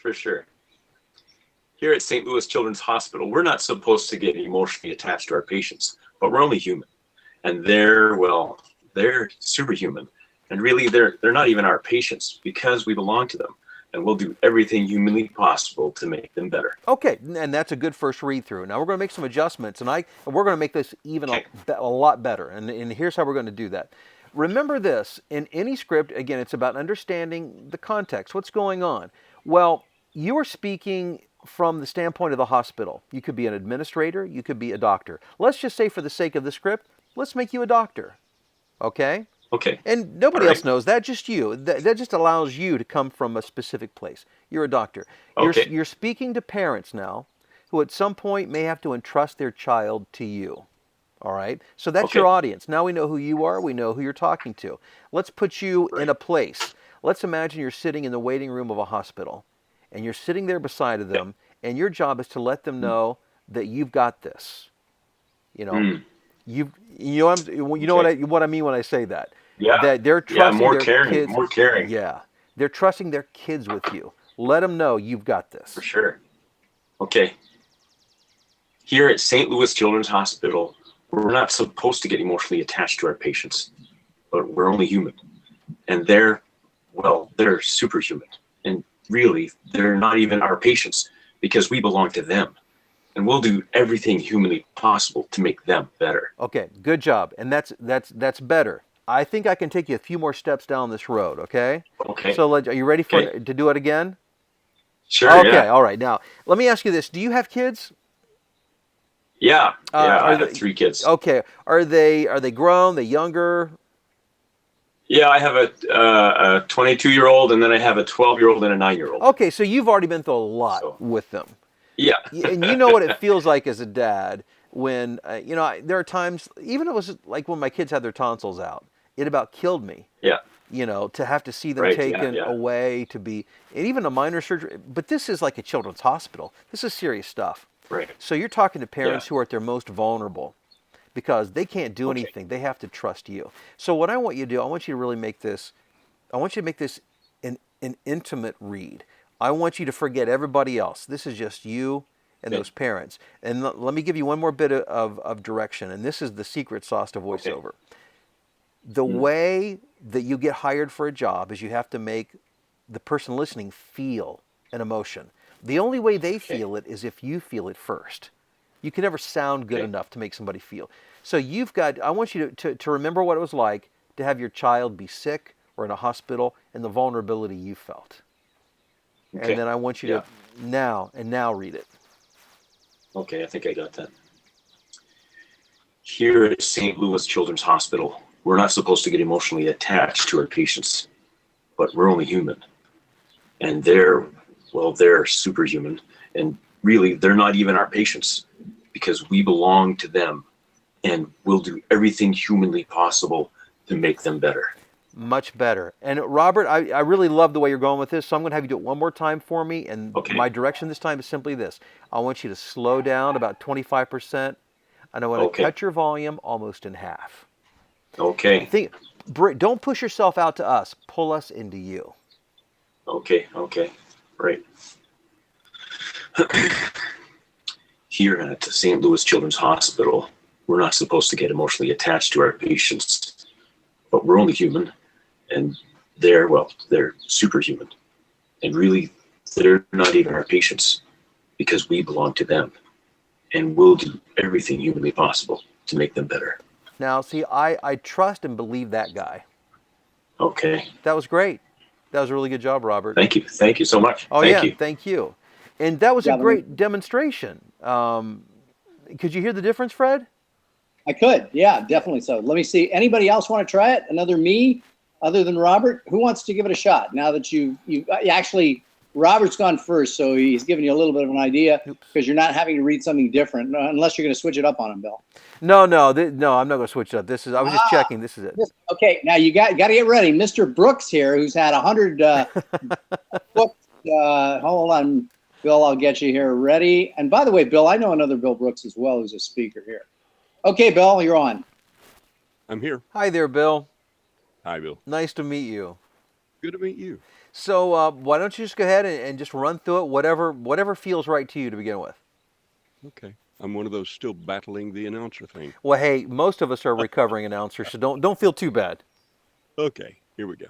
Speaker 1: for sure. Here at St. Louis Children's Hospital, we're not supposed to get emotionally attached to our patients, but we're only human. And they're superhuman. And really, they're not even our patients because we belong to them. And we'll do everything humanly possible to make them better.
Speaker 3: Okay, and that's a good first read through. Now we're going to make some adjustments, and we're going to make this even
Speaker 1: Okay.
Speaker 3: a lot better. And here's how we're going to do that. Remember this: in any script, again, it's about understanding the context. What's going on? Well, you are speaking from the standpoint of the hospital. You could be an administrator. You could be a doctor. Let's just say, for the sake of the script, let's make you a doctor. Okay?
Speaker 1: Okay.
Speaker 3: And nobody
Speaker 1: All
Speaker 3: else
Speaker 1: right.
Speaker 3: knows that, just you. That just allows you to come from a specific place. You're a doctor.
Speaker 1: Okay.
Speaker 3: You're speaking to parents now who at some point may have to entrust their child to you. All right? So that's your
Speaker 1: Okay.
Speaker 3: audience. Now we know who you are. We know who you're talking to. Let's put you in
Speaker 1: Right.
Speaker 3: a place. Let's imagine you're sitting in the waiting room of a hospital, and you're sitting there beside of
Speaker 1: Yep.
Speaker 3: them, and your job is to let them know that you've got this. You know,
Speaker 1: Mm.
Speaker 3: you know
Speaker 1: Okay.
Speaker 3: what I mean when I say that.
Speaker 1: Yeah.
Speaker 3: That they're
Speaker 1: Yeah.
Speaker 3: trusting
Speaker 1: More
Speaker 3: their
Speaker 1: caring.
Speaker 3: kids.
Speaker 1: More caring.
Speaker 3: Yeah, they're trusting their kids with you. Let them know you've got
Speaker 1: For
Speaker 3: this.
Speaker 1: sure. Okay. Here at St. Louis Children's Hospital, we're not supposed to get emotionally attached to our patients, but we're only human. And they're superhuman. And really, they're not even our patients because we belong to them. And we'll do everything humanly possible to make them better.
Speaker 3: Okay, good job, and that's better. I think I can take you a few more steps down this road. Okay,
Speaker 1: Okay.
Speaker 3: so are you ready
Speaker 1: Okay.
Speaker 3: to do it again?
Speaker 1: Sure.
Speaker 3: Okay,
Speaker 1: Yeah.
Speaker 3: all right. Now let me ask you this: do you have kids?
Speaker 1: Yeah. Yeah. I
Speaker 3: Are
Speaker 1: have
Speaker 3: they
Speaker 1: 3 kids.
Speaker 3: okay? Are they grown? They younger?
Speaker 1: Yeah. I have a 22-year-old, and then I have a 12-year-old and a 9-year-old.
Speaker 3: Okay, so you've already been through a lot
Speaker 1: So,
Speaker 3: with them.
Speaker 1: yeah.
Speaker 3: And you know what it feels like as a dad when there are times, even it was like when my kids had their tonsils out, it about killed me,
Speaker 1: Yeah.
Speaker 3: to have to see them
Speaker 1: Right. Yeah.
Speaker 3: taken
Speaker 1: Yeah.
Speaker 3: away, and even a minor surgery. But this is like a children's hospital. This is serious stuff.
Speaker 1: Right.
Speaker 3: So you're talking to
Speaker 1: Yeah.
Speaker 3: parents who are at their most vulnerable because they can't do
Speaker 1: Okay.
Speaker 3: anything. They have to trust you. So what I want you to do, I want you to really I want you to make this an intimate read. I want you to forget everybody else. This is just you and
Speaker 1: Okay.
Speaker 3: those parents. And let me give you one more bit of direction, and this is the secret sauce to
Speaker 1: Okay.
Speaker 3: voiceover. The
Speaker 1: Mm.
Speaker 3: way that you get hired for a job is you have to make the person listening feel an emotion. The only way they
Speaker 1: Okay.
Speaker 3: feel it is if you feel it first. You can never sound good
Speaker 1: Okay.
Speaker 3: enough to make somebody feel. So I want you to remember what it was like to have your child be sick or in a hospital and the vulnerability you felt.
Speaker 1: Okay.
Speaker 3: And then I want you
Speaker 1: Yeah.
Speaker 3: to now read it.
Speaker 1: Okay. I think I got that. Here at St. Louis Children's Hospital, we're not supposed to get emotionally attached to our patients, but we're only human. And they're superhuman. And really, they're not even our patients because we belong to them. And we'll do everything humanly possible to make them better.
Speaker 3: Much better. And Robert, I really love the way you're going with this, so I'm going to have you do it one more time for me. And
Speaker 1: Okay.
Speaker 3: my direction this time is simply this: I want you to slow down about 25%, and I want to
Speaker 1: Okay.
Speaker 3: cut your volume almost in half.
Speaker 1: Okay.
Speaker 3: Don't push yourself out to us. Pull us into you.
Speaker 1: Okay. Okay. Right. Here at St. Louis Children's Hospital, we're not supposed to get emotionally attached to our patients, but we're only human. And they're superhuman. And really, they're not even our patients because we belong to them. And we'll do everything humanly possible to make them better.
Speaker 3: Now, see, I trust and believe that guy.
Speaker 1: Okay.
Speaker 3: That was great. That was a really good job, Robert.
Speaker 1: Thank you. Thank you so much.
Speaker 3: Oh,
Speaker 1: Thank
Speaker 3: yeah,
Speaker 1: you.
Speaker 3: thank you. And that was a
Speaker 2: Yeah,
Speaker 3: great demonstration. Could you hear the difference, Fred?
Speaker 2: I could. Yeah, definitely so. Let me see. Anybody else want to try it? Another me, other than Robert? Who wants to give it a shot now that you actually, Robert's gone first, so he's giving you a little bit of an idea
Speaker 3: Oops.
Speaker 2: because you're not having to read something different unless you're going to switch it up on him, Bill.
Speaker 3: No, no, I'm not going to switch it up. I was just checking. This is it.
Speaker 2: Okay, now you got to get ready. Mr. Brooks here, who's had 100 books. Hold on. Bill, I'll get you here. Ready? And by the way, Bill, I know another Bill Brooks as well who's a speaker here. Okay, Bill, you're on.
Speaker 4: I'm here.
Speaker 3: Hi there, Bill.
Speaker 4: Hi, Bill.
Speaker 3: Nice to meet you.
Speaker 4: Good to meet you.
Speaker 3: So why don't you just go ahead and just run through it, whatever feels right to you to begin with.
Speaker 4: Okay. I'm one of those still battling the announcer thing.
Speaker 3: Well, hey, most of us are recovering announcers, so don't feel too bad.
Speaker 4: Okay, here we go.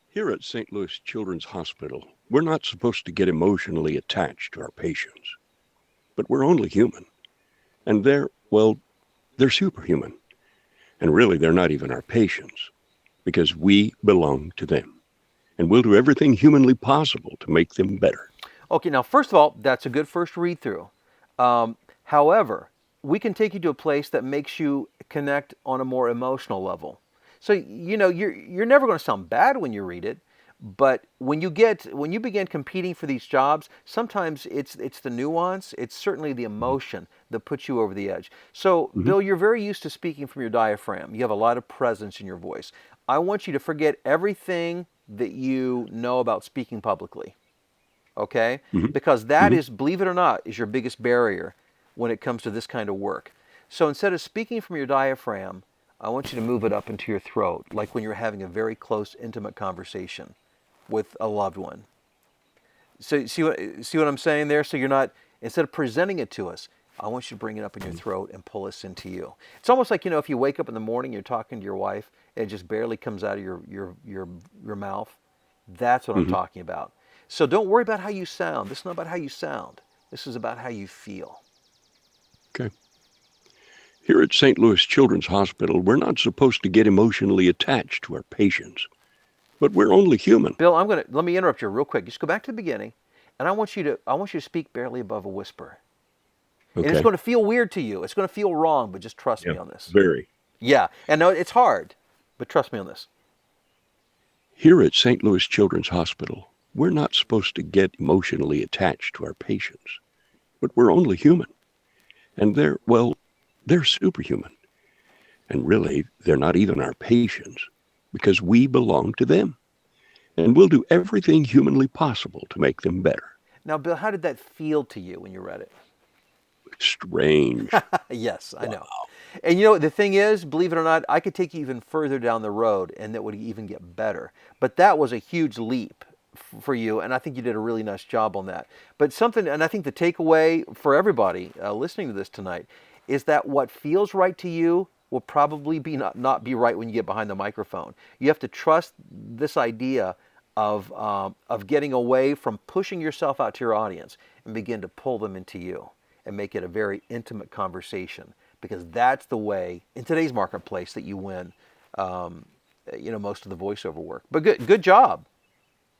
Speaker 4: Here at St. Louis Children's Hospital, we're not supposed to get emotionally attached to our patients, but we're only human. And they're superhuman. And really, they're not even our patients, because we belong to them. And we'll do everything humanly possible to make them better.
Speaker 3: Okay, now first of all, that's a good first read through. However, we can take you to a place that makes you connect on a more emotional level. So you're never going to sound bad when you read it, but when you begin competing for these jobs, sometimes it's the nuance, it's certainly the emotion that puts you over the edge. So, Bill, you're very used to speaking from your diaphragm. You have a lot of presence in your voice. I want you to forget everything that you know about speaking publicly. Okay? Because that is, believe it or not, is your biggest barrier when it comes to this kind of work. So instead of speaking from your diaphragm, I want you to move it up into your throat, like when you're having a very close, intimate conversation with a loved one. So see what I'm saying there? So you're not, instead of presenting it to us, I want you to bring it up in your throat and pull us into you. It's almost like, if you wake up in the morning, you're talking to your wife, and it just barely comes out of your mouth. That's what I'm talking about. So don't worry about how you sound. This is not about how you sound. This is about how you feel.
Speaker 4: Okay. Here at St. Louis Children's Hospital, we're not supposed to get emotionally attached to our patients, but we're only human.
Speaker 3: Bill, let me interrupt you real quick. Just go back to the beginning, and I want you to speak barely above a whisper.
Speaker 4: Okay.
Speaker 3: And it's going to feel weird to you. It's going to feel wrong, but just trust me on this.
Speaker 4: Very.
Speaker 3: Yeah, and no, it's hard, but trust me on this.
Speaker 4: Here at St. Louis Children's Hospital, we're not supposed to get emotionally attached to our patients, but we're only human. And they're superhuman. And really, they're not even our patients, because we belong to them. And we'll do everything humanly possible to make them better.
Speaker 3: Now, Bill, how did that feel to you when you read it?
Speaker 4: Strange.
Speaker 3: Yes, I know. And the thing is, believe it or not, I could take you even further down the road and that would even get better. But that was a huge leap for you, and I think you did a really nice job on that. But something, and I think the takeaway for everybody listening to this tonight is that what feels right to you will probably not be right when you get behind the microphone. You have to trust this idea of getting away from pushing yourself out to your audience and begin to pull them into you and make it a very intimate conversation, because that's the way in today's marketplace that you win most of the voiceover work. But good job.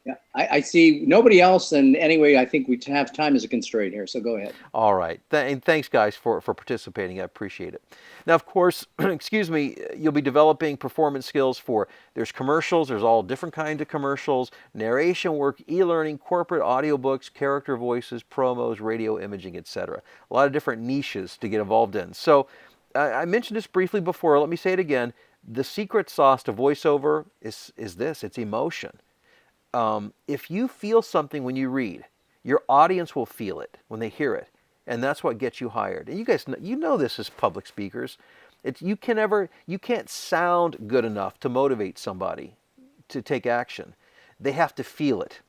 Speaker 2: Yeah, I see nobody else, and anyway, I think we have time as a constraint here, so go ahead.
Speaker 3: All right. And thanks, guys, for participating. I appreciate it. Now, of course, excuse me, you'll be developing performance skills there's commercials, there's all different kinds of commercials, narration work, e-learning, corporate audiobooks, character voices, promos, radio imaging, etc. A lot of different niches to get involved in. So I mentioned this briefly before. Let me say it again. The secret sauce to voiceover is this. It's emotion. If you feel something when you read, your audience will feel it when they hear it, and that's what gets you hired. And you guys, know this as public speakers. You can't sound good enough to motivate somebody to take action. They have to feel it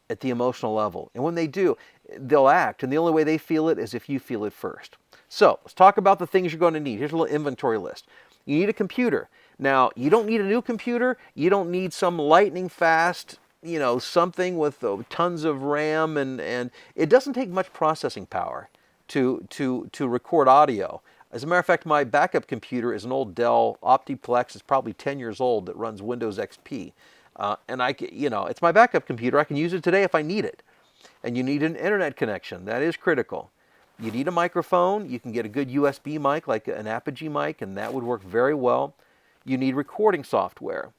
Speaker 3: at the emotional level, and when they do, they'll act. And the only way they feel it is if you feel it first. So let's talk about the things you're going to need. Here's a little inventory list. You need a computer. Now, you don't need a new computer. You don't need some lightning fast, something with tons of RAM, and it doesn't take much processing power to record audio. As a matter of fact, my backup computer is an old Dell Optiplex. It's probably 10 years old that runs Windows XP. And it's my backup computer. I can use it today if I need it. And you need an internet connection. That is critical. You need a microphone. You can get a good USB mic like an Apogee mic, and that would work very well. You need recording software.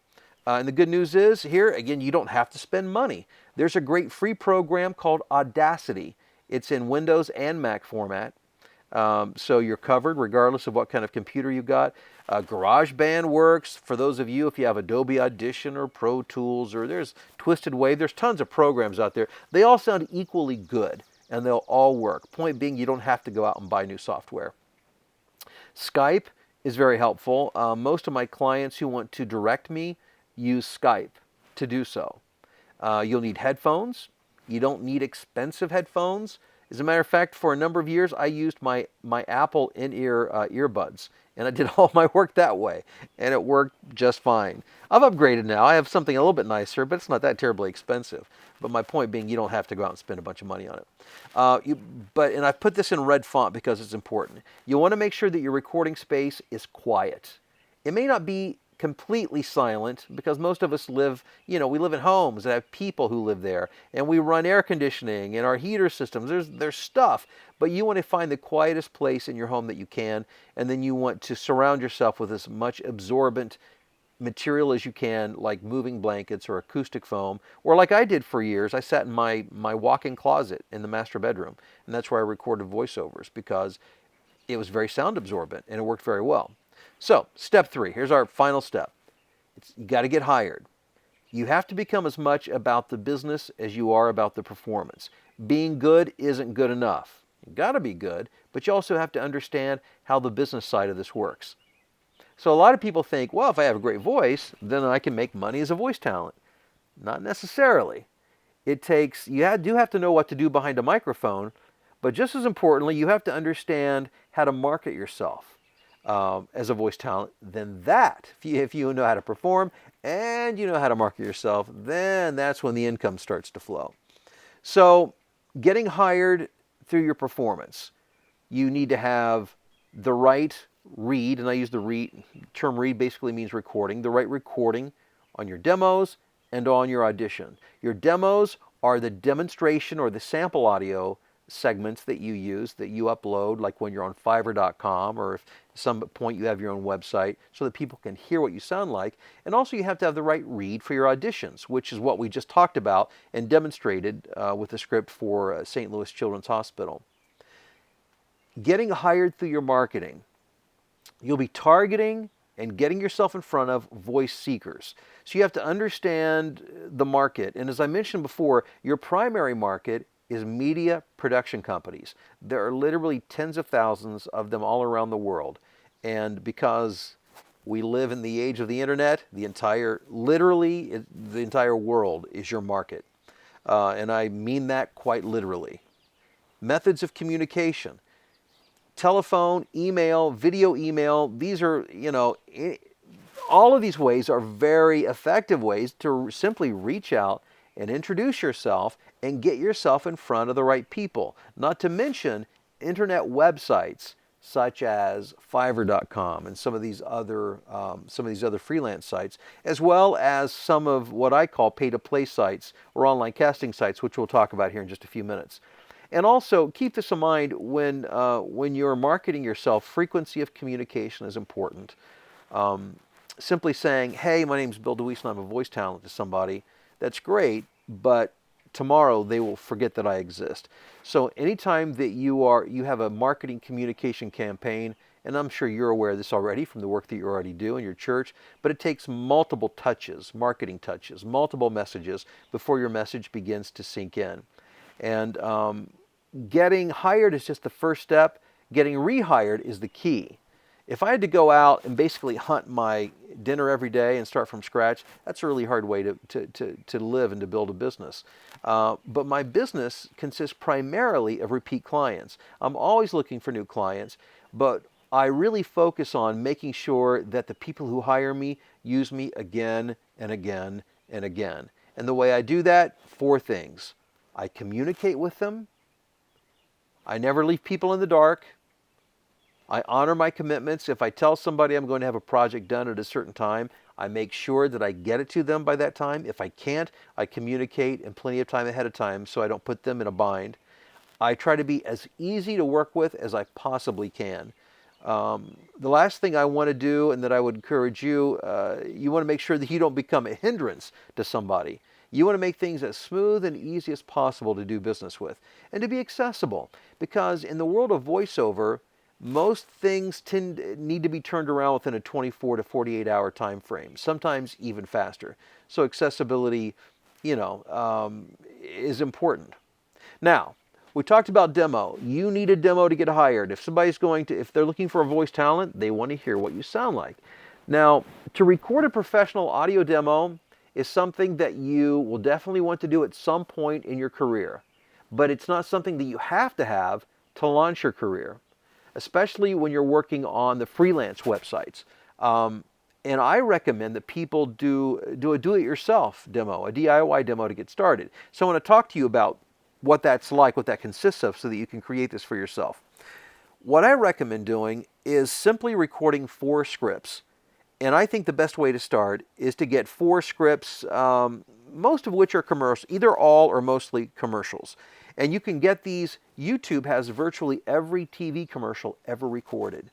Speaker 3: And the good news is, here, again, you don't have to spend money. There's a great free program called Audacity. It's in Windows and Mac format. So you're covered regardless of what kind of computer you got. GarageBand works for those of you if you have Adobe Audition or Pro Tools, or there's Twisted Wave. There's tons of programs out there. They all sound equally good and they'll all work. Point being, you don't have to go out and buy new software. Skype is very helpful. Most of my clients who want to direct me use Skype to do so. You'll need headphones. You don't need expensive headphones. As a matter of fact, for a number of years, I used my Apple in-ear earbuds, and I did all my work that way, and it worked just fine. I've upgraded now. I have something a little bit nicer, but it's not that terribly expensive. But my point being, you don't have to go out and spend a bunch of money on it. And I've put this in red font because it's important. You want to make sure that your recording space is quiet. It may not be completely silent because most of us live, we live in homes that have people who live there, and we run air conditioning and our heater systems. There's stuff, but you want to find the quietest place in your home that you can, and then you want to surround yourself with as much absorbent material as you can, like moving blankets or acoustic foam, or like I did for years. I sat in my walk-in closet in the master bedroom, and that's where I recorded voiceovers because it was very sound absorbent and it worked very well. So, step 3, here's our final step. You got to get hired. You have to become as much about the business as you are about the performance. Being good isn't good enough. You got to be good, but you also have to understand how the business side of this works. So a lot of people think, well, if I have a great voice, then I can make money as a voice talent. Not necessarily. You do have to know what to do behind a microphone, but just as importantly, you have to understand how to market yourself as a voice talent. Then if you know how to perform and you know how to market yourself, then that's when the income starts to flow. So getting hired through your performance, you need to have the right read, and I use the term read basically means recording, the right recording on your demos and on your audition. Your demos are the demonstration or the sample audio segments that you use, that you upload, like when you're on Fiverr.com, or if at some point you have your own website, so that people can hear what you sound like. And also you have to have the right read for your auditions, which is what we just talked about and demonstrated with the script for St. Louis Children's Hospital. Getting hired through your marketing, you'll be targeting and getting yourself in front of voice seekers. So you have to understand the market. And as I mentioned before, your primary market is media production companies. There are literally tens of thousands of them all around the world. And because we live in the age of the internet, the entire world is your market. And I mean that quite literally. Methods of communication. Telephone, email, video email, these are, all of these ways are very effective ways to simply reach out and introduce yourself and get yourself in front of the right people. Not to mention internet websites such as Fiverr.com and some of these other freelance sites, as well as some of what I call pay-to-play sites or online casting sites, which we'll talk about here in just a few minutes. And also, keep this in mind when you're marketing yourself, frequency of communication is important. Simply saying, hey, my name's Bill DeWeese and I'm a voice talent to somebody, that's great, but tomorrow they will forget that I exist. So anytime that you have a marketing communication campaign, and I'm sure you're aware of this already from the work that you already do in your church, but it takes multiple touches, marketing touches, multiple messages before your message begins to sink in. And getting hired is just the first step. Getting rehired is the key. If I had to go out and basically hunt my dinner every day and start from scratch, that's a really hard way to live and to build a business. But my business consists primarily of repeat clients. I'm always looking for new clients, but I really focus on making sure that the people who hire me use me again and again and again. And the way I do that, 4 things. I communicate with them. I never leave people in the dark. I honor my commitments. If I tell somebody I'm going to have a project done at a certain time, I make sure that I get it to them by that time. If I can't, I communicate in plenty of time ahead of time so I don't put them in a bind. I try to be as easy to work with as I possibly can. The last thing I want to do, and that I would encourage you, you want to make sure that you don't become a hindrance to somebody. You want to make things as smooth and easy as possible to do business with and to be accessible, because in the world of voiceover, most things need to be turned around within a 24 to 48 hour time frame, sometimes even faster. So accessibility, is important. Now, we talked about demo. You need a demo to get hired. If if they're looking for a voice talent, they want to hear what you sound like. Now, to record a professional audio demo is something that you will definitely want to do at some point in your career, but it's not something that you have to launch your career, especially when you're working on the freelance websites. And I recommend that people do a do-it-yourself demo, a DIY demo to get started. So I want to talk to you about what that's like, what that consists of, so that you can create this for yourself. What I recommend doing is simply recording 4 scripts. And I think the best way to start is to get 4 scripts, most of which are commercials, either all or mostly commercials. And you can get these. YouTube has virtually every TV commercial ever recorded.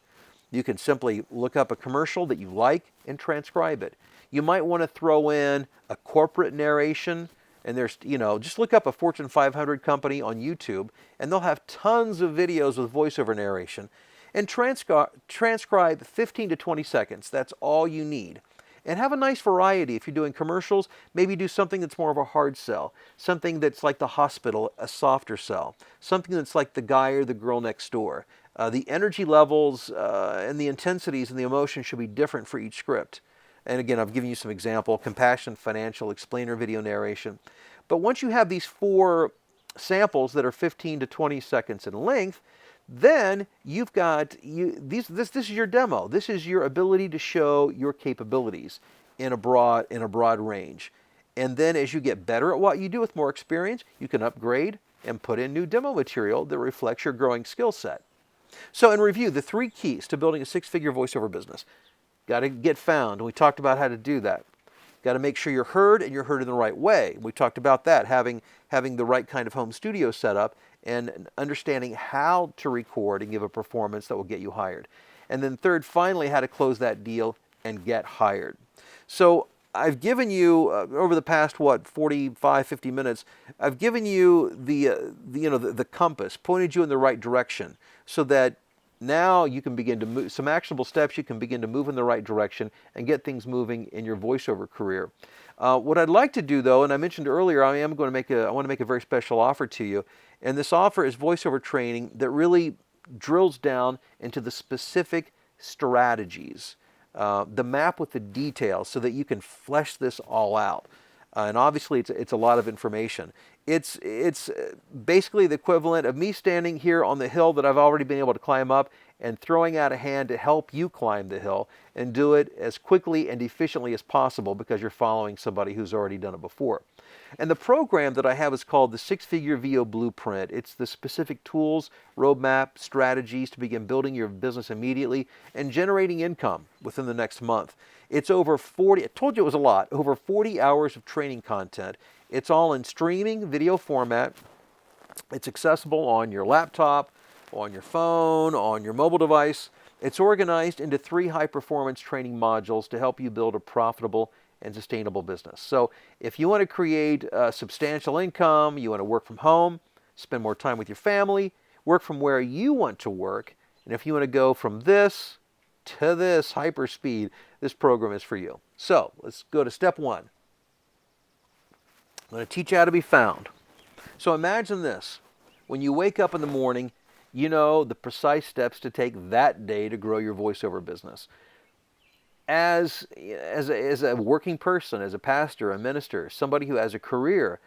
Speaker 3: You can simply look up a commercial that you like and transcribe it. You might want to throw in a corporate narration, and just look up a Fortune 500 company on YouTube, and they'll have tons of videos with voiceover narration. And transcribe 15 to 20 seconds. That's all you need. And have a nice variety. If you're doing commercials, maybe do something that's more of a hard sell, something that's like the hospital, a softer sell, something that's like the guy or the girl next door. The energy levels and the intensities and the emotion should be different for each script. And again, I've given you some example: compassion, financial, explainer, video narration. But once you have these 4 samples that are 15 to 20 seconds in length, then you've got this is your demo. This is your ability to show your capabilities in a broad range. And then as you get better at what you do with more experience, you can upgrade and put in new demo material that reflects your growing skill set. So in review, the 3 keys to building a 6-figure voiceover business. Got to get found, and we talked about how to do that. Got to make sure you're heard, and you're heard in the right way. We talked about that, having the right kind of home studio set up and understanding how to record and give a performance that will get you hired. And then third, finally, how to close that deal and get hired. So I've given you, over the past, 45, 50 minutes, I've given you the compass, pointed you in the right direction, so that now you can begin to move, some actionable steps, you can begin to move in the right direction and get things moving in your voiceover career. What I'd like to do, though, and I mentioned earlier, I want to make a very special offer to you. And this offer is voiceover training that really drills down into the specific strategies, the map with the details, so that you can flesh this all out. And obviously, it's a lot of information. It's basically the equivalent of me standing here on the hill that I've already been able to climb up and throwing out a hand to help you climb the hill, and do it as quickly and efficiently as possible because you're following somebody who's already done it before. And the program that I have is called the 6-Figure VO Blueprint. It's the specific tools, roadmap, strategies to begin building your business immediately and generating income within the next month. It's over 40, I told you it was a lot, over 40 hours of training content. It's all in streaming video format. It's accessible on your laptop, on your phone, on your mobile device. It's organized into 3 high-performance training modules to help you build a profitable and sustainable business. So if you want to create a substantial income, you want to work from home, spend more time with your family, work from where you want to work, and if you want to go from this to this hyperspeed, this program is for you. So let's go to step 1. I'm going to teach you how to be found. So imagine this. When you wake up in the morning, you know the precise steps to take that day to grow your voiceover business. As a working person, as a pastor, a minister, somebody who has a career,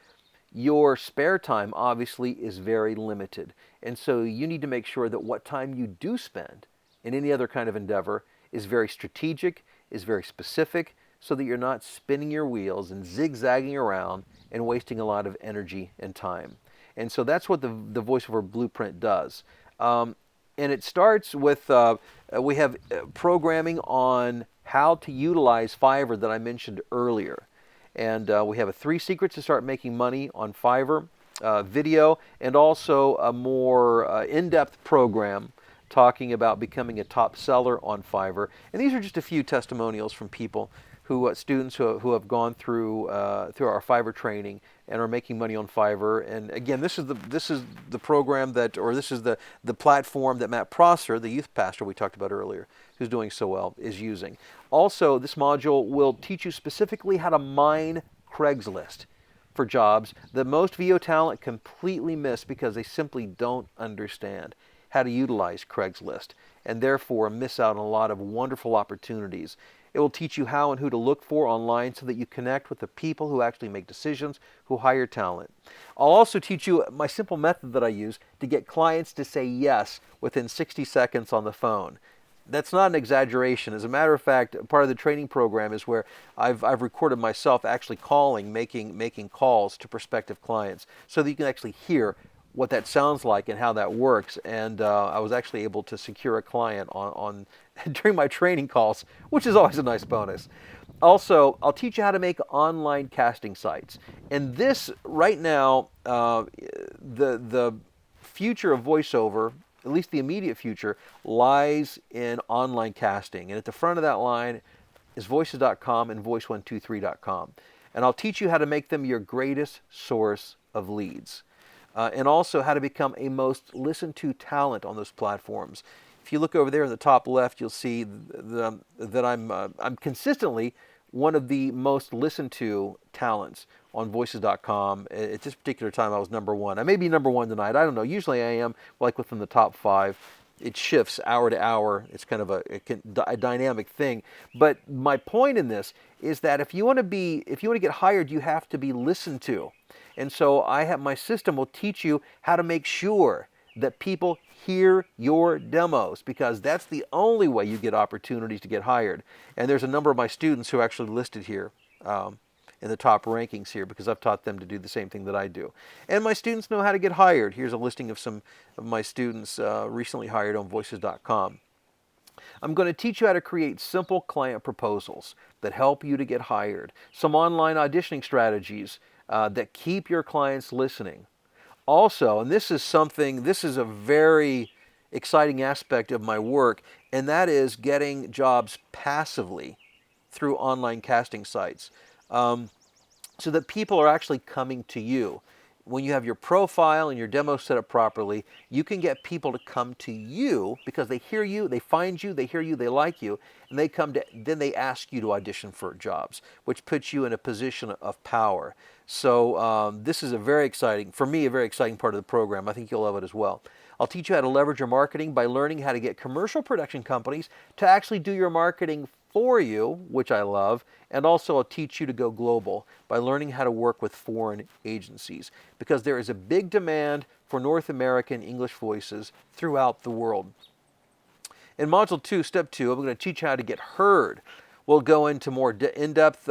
Speaker 3: your spare time obviously is very limited. And so you need to make sure that what time you do spend in any other kind of endeavor is very strategic, is very specific, so that you're not spinning your wheels and zigzagging around and wasting a lot of energy and time. And so that's what the VoiceOver Blueprint does. And it starts with, we have programming on how to utilize Fiverr that I mentioned earlier. And we have 3 secrets to start making money on Fiverr, video, and also a more in-depth program talking about becoming a top seller on Fiverr. And these are just a few testimonials from people who, students who have gone through through our Fiverr training and are making money on Fiverr. And again, this is the program that, or this is the platform that Matt Prosser, the youth pastor we talked about earlier, who's doing so well, is using. Also, this module will teach you specifically how to mine Craigslist for jobs that most VO talent completely miss because they simply don't understand how to utilize Craigslist and therefore miss out on a lot of wonderful opportunities. It will teach you how and who to look for online so that you connect with the people who actually make decisions, who hire talent. I'll also teach you my simple method that I use to get clients to say yes within 60 seconds on the phone. That's not an exaggeration. As a matter of fact, part of the training program is where I've recorded myself actually calling, making calls to prospective clients so that you can actually hear what that sounds like and how that works. And I was actually able to secure a client on during my training calls, which is always a nice bonus. Also, I'll teach you how to make online casting sites. And this, right now, the future of voiceover, at least the immediate future, lies in online casting. And at the front of that line is voices.com and voice123.com. And I'll teach you how to make them your greatest source of leads. And also how to become a most listened to talent on those platforms. If you look over there in the top left, you'll see that I'm consistently one of the most listened to talents on voices.com. At this particular time, I was number one. I may be number one tonight. I don't know. Usually I am like within the top 5. It shifts hour to hour. It's kind of a dynamic thing. But my point in this is that if you want to get hired, you have to be listened to. And so my system will teach you how to make sure that people hear your demos, because that's the only way you get opportunities to get hired. And there's a number of my students who are actually listed here in the top rankings here because I've taught them to do the same thing that I do. And my students know how to get hired. Here's a listing of some of my students recently hired on voices.com. I'm going to teach you how to create simple client proposals that help you to get hired, some online auditioning strategies that keep your clients listening. Also, and this is a very exciting aspect of my work, and that is getting jobs passively through online casting sites, so that people are actually coming to you. When you have your profile and your demo set up properly, you can get people to come to you because they hear you, they find you, they hear you, they like you, and then they ask you to audition for jobs, which puts you in a position of power. So this is a very exciting part of the program. I think you'll love it as well. I'll teach you how to leverage your marketing by learning how to get commercial production companies to actually do your marketing for you, which I love, and also I'll teach you to go global by learning how to work with foreign agencies, because there is a big demand for North American English voices throughout the world. In Module 2, Step 2, I'm going to teach you how to get heard. We'll go into more in-depth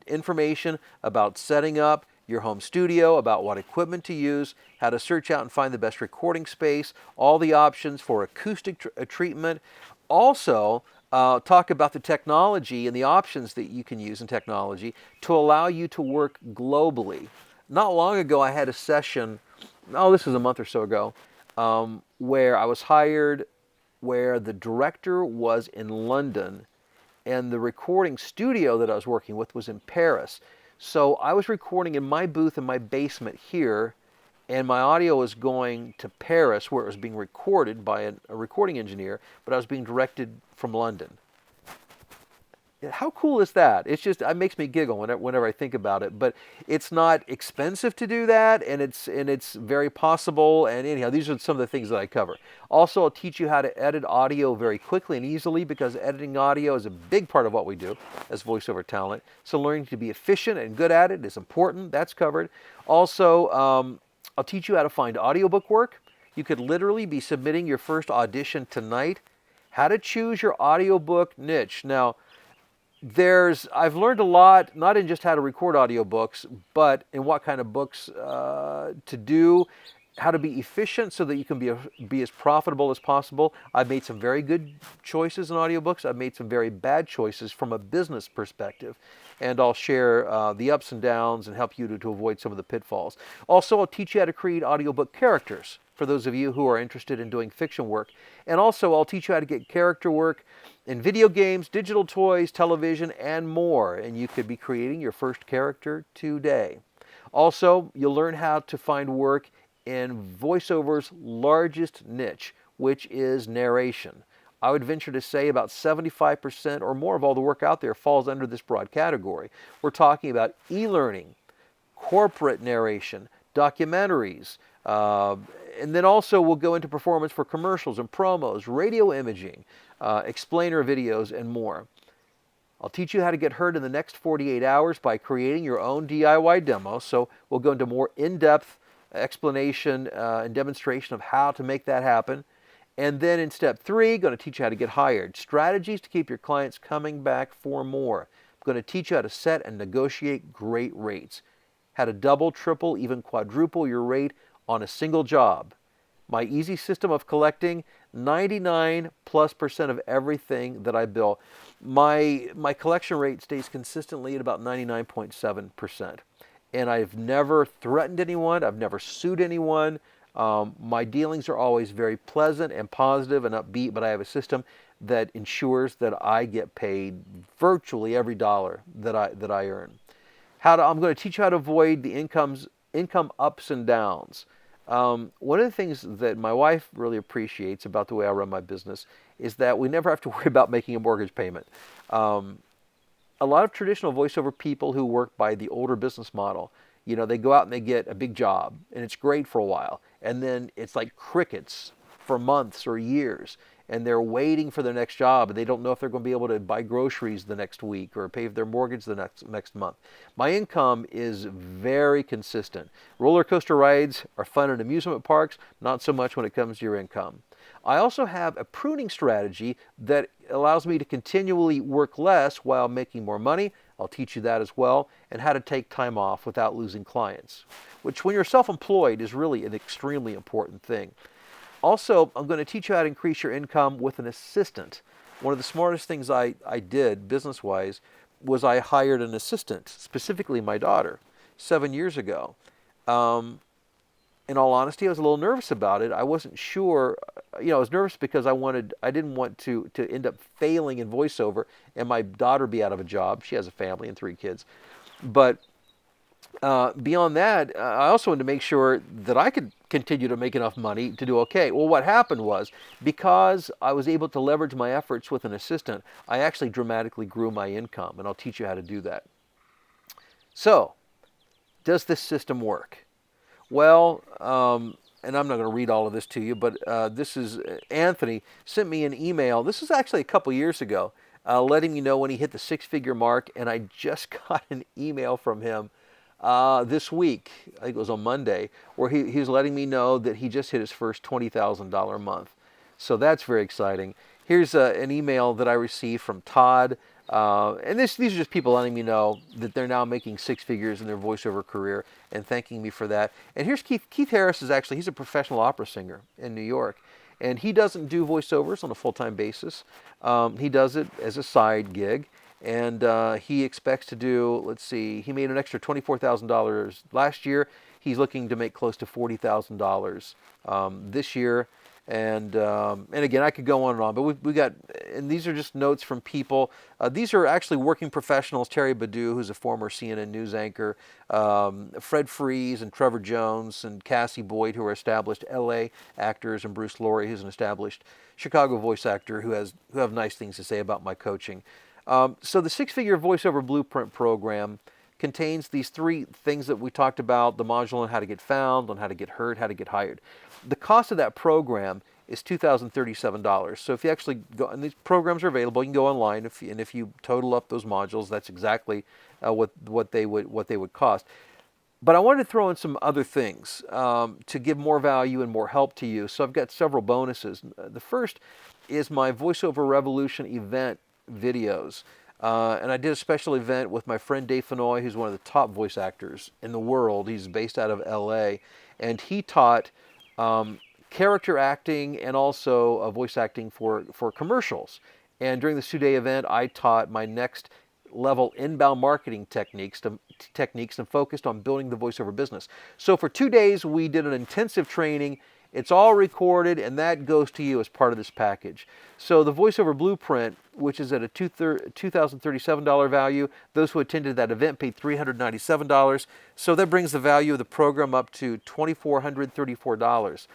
Speaker 3: information about setting up your home studio, about what equipment to use, how to search out and find the best recording space, all the options for acoustic treatment. Also, talk about the technology and the options that you can use in technology to allow you to work globally. Not long ago, I had a session, this was a month or so ago, where I was hired, where the director was in London and the recording studio that I was working with was in Paris. So I was recording in my booth in my basement here, and my audio was going to Paris where it was being recorded by a recording engineer, but I was being directed from London. How cool is that? It makes me giggle whenever I think about it, but it's not expensive to do that, and it's very possible. And anyhow, these are some of the things that I cover. Also, I'll teach you how to edit audio very quickly and easily, because editing audio is a big part of what we do as voiceover talent. So learning to be efficient and good at it is important. That's covered. Also, I'll teach you how to find audiobook work. You could literally be submitting your first audition tonight. How to choose your audiobook niche. Now, I've learned a lot, not in just how to record audiobooks, but in what kind of books to do, how to be efficient so that you can be as profitable as possible. I've made some very good choices in audiobooks. I've made some very bad choices from a business perspective. And I'll share the ups and downs and help you to avoid some of the pitfalls. Also, I'll teach you how to create audiobook characters. for those of you who are interested in doing fiction work. And also, I'll teach you how to get character work in video games, digital toys, television, and more. And you could be creating your first character today. Also, you'll learn how to find work in voiceover's largest niche, which is narration. I would venture to say about 75% or more of all the work out there falls under this broad category. We're talking about e-learning, corporate narration, documentaries, and then also we'll go into performance for commercials and promos, radio imaging, explainer videos, and more. I'll teach you how to get heard in the next 48 hours by creating your own DIY demo. So we'll go into more in-depth explanation and demonstration of how to make that happen. And then in step 3, going to teach you how to get hired. Strategies to keep your clients coming back for more. I'm going to teach you how to set and negotiate great rates. How to double, triple, even quadruple your rate on a single job. My easy system of collecting 99+% of everything that I bill. My collection rate stays consistently at about 99.7%. And I've never threatened anyone. I've never sued anyone. My dealings are always very pleasant and positive and upbeat, but I have a system that ensures that I get paid virtually every dollar that I earn. I'm going to teach you how to avoid the income ups and downs. One of the things that my wife really appreciates about the way I run my business is that we never have to worry about making a mortgage payment. A lot of traditional voiceover people who work by the older business model, they go out and they get a big job, and it's great for a while, and then it's like crickets for months or years, and they're waiting for their next job, and they don't know if they're going to be able to buy groceries the next week or pay their mortgage the next month. My income is very consistent. Roller coaster rides are fun in amusement parks, not so much when it comes to your income. I also have a pruning strategy that allows me to continually work less while making more money. I'll teach you that as well, and how to take time off without losing clients, which when you're self-employed is really an extremely important thing. Also, I'm going to teach you how to increase your income with an assistant. One of the smartest things I did business-wise was I hired an assistant, specifically my daughter, 7 years ago. In all honesty, I was a little nervous about it. I wasn't sure. I was nervous because I didn't want to end up failing in voiceover and my daughter be out of a job. She has a family and 3 kids. But beyond that, I also wanted to make sure that I could continue to make enough money to do okay. Well, what happened was, because I was able to leverage my efforts with an assistant, I actually dramatically grew my income, and I'll teach you how to do that. So, does this system work? Well, and I'm not going to read all of this to you, but this is Anthony sent me an email. This is actually a couple years ago, letting me know when he hit the 6-figure mark, and I just got an email from him this week, I think it was on Monday, where he's letting me know that he just hit his first $20,000 month. So that's very exciting. Here's an email that I received from Todd. And these are just people letting me know that they're now making 6 figures in their voiceover career and thanking me for that. And here's Keith. Keith Harris he's a professional opera singer in New York. And he doesn't do voiceovers on a full-time basis. He does it as a side gig. And he expects to do, he made an extra $24,000 last year. He's looking to make close to $40,000 this year. And again, I could go on and on, but we got, and these are just notes from people. These are actually working professionals. Terry Badu, who's a former CNN news anchor, Fred Fries and Trevor Jones and Cassie Boyd, who are established LA actors, and Bruce Laurie, who's an established Chicago voice actor who have nice things to say about my coaching. So the 6-figure voiceover blueprint program contains these 3 things that we talked about: the module on how to get found, on how to get heard, how to get hired. The cost of that program is $2,037. So if you actually go, and these programs are available, you can go online, and if you total up those modules, that's exactly what they would cost. But I wanted to throw in some other things to give more value and more help to you. So I've got several bonuses. The first is my VoiceOver Revolution event videos. And I did a special event with my friend Dave Fenoy, who's one of the top voice actors in the world. He's based out of LA. And he taught character acting and also voice acting for commercials. And during this 2-day event, I taught my next level inbound marketing techniques and focused on building the voiceover business. So for 2 days, we did an intensive training It's all recorded, and that goes to you as part of this package. So the VoiceOver Blueprint, which is at a $2,037 value, those who attended that event paid $397. So that brings the value of the program up to $2,434.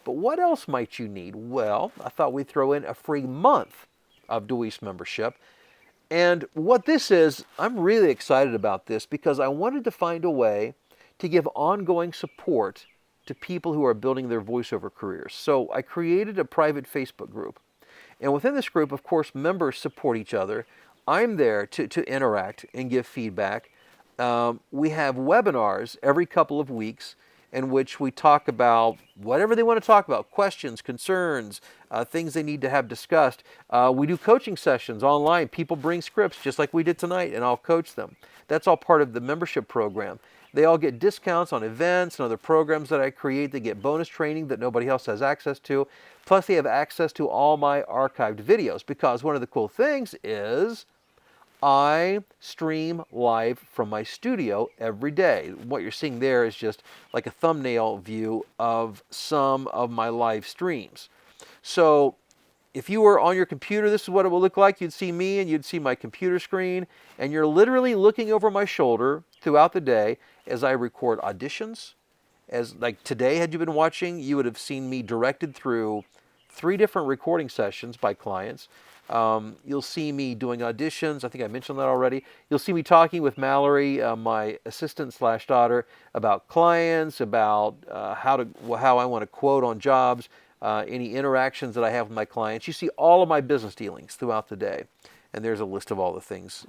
Speaker 3: But what else might you need? Well, I thought we'd throw in a free month of DeWeese membership. And what this is, I'm really excited about this because I wanted to find a way to give ongoing support to people who are building their voiceover careers. So I created a private Facebook group. And within this group, of course, members support each other. I'm there to interact and give feedback. We have webinars every couple of weeks in which we talk about whatever they want to talk about, questions, concerns, things they need to have discussed. We do coaching sessions online. People bring scripts just like we did tonight, and I'll coach them. That's all part of the membership program. They all get discounts on events and other programs that I create. They get bonus training that nobody else has access to. Plus, they have access to all my archived videos because one of the cool things is I stream live from my studio every day. What you're seeing there is just like a thumbnail view of some of my live streams. So if you were on your computer, this is what it would look like. You'd see me and you'd see my computer screen, and you're literally looking over my shoulder throughout the day as I record auditions. As like today, had you been watching, you would have seen me directed through 3 different recording sessions by clients. You'll see me doing auditions. I think I mentioned that already. You'll see me talking with Mallory, my assistant/daughter, about clients, about how I want to quote on jobs, any interactions that I have with my clients. You see all of my business dealings throughout the day. And there's a list of all the things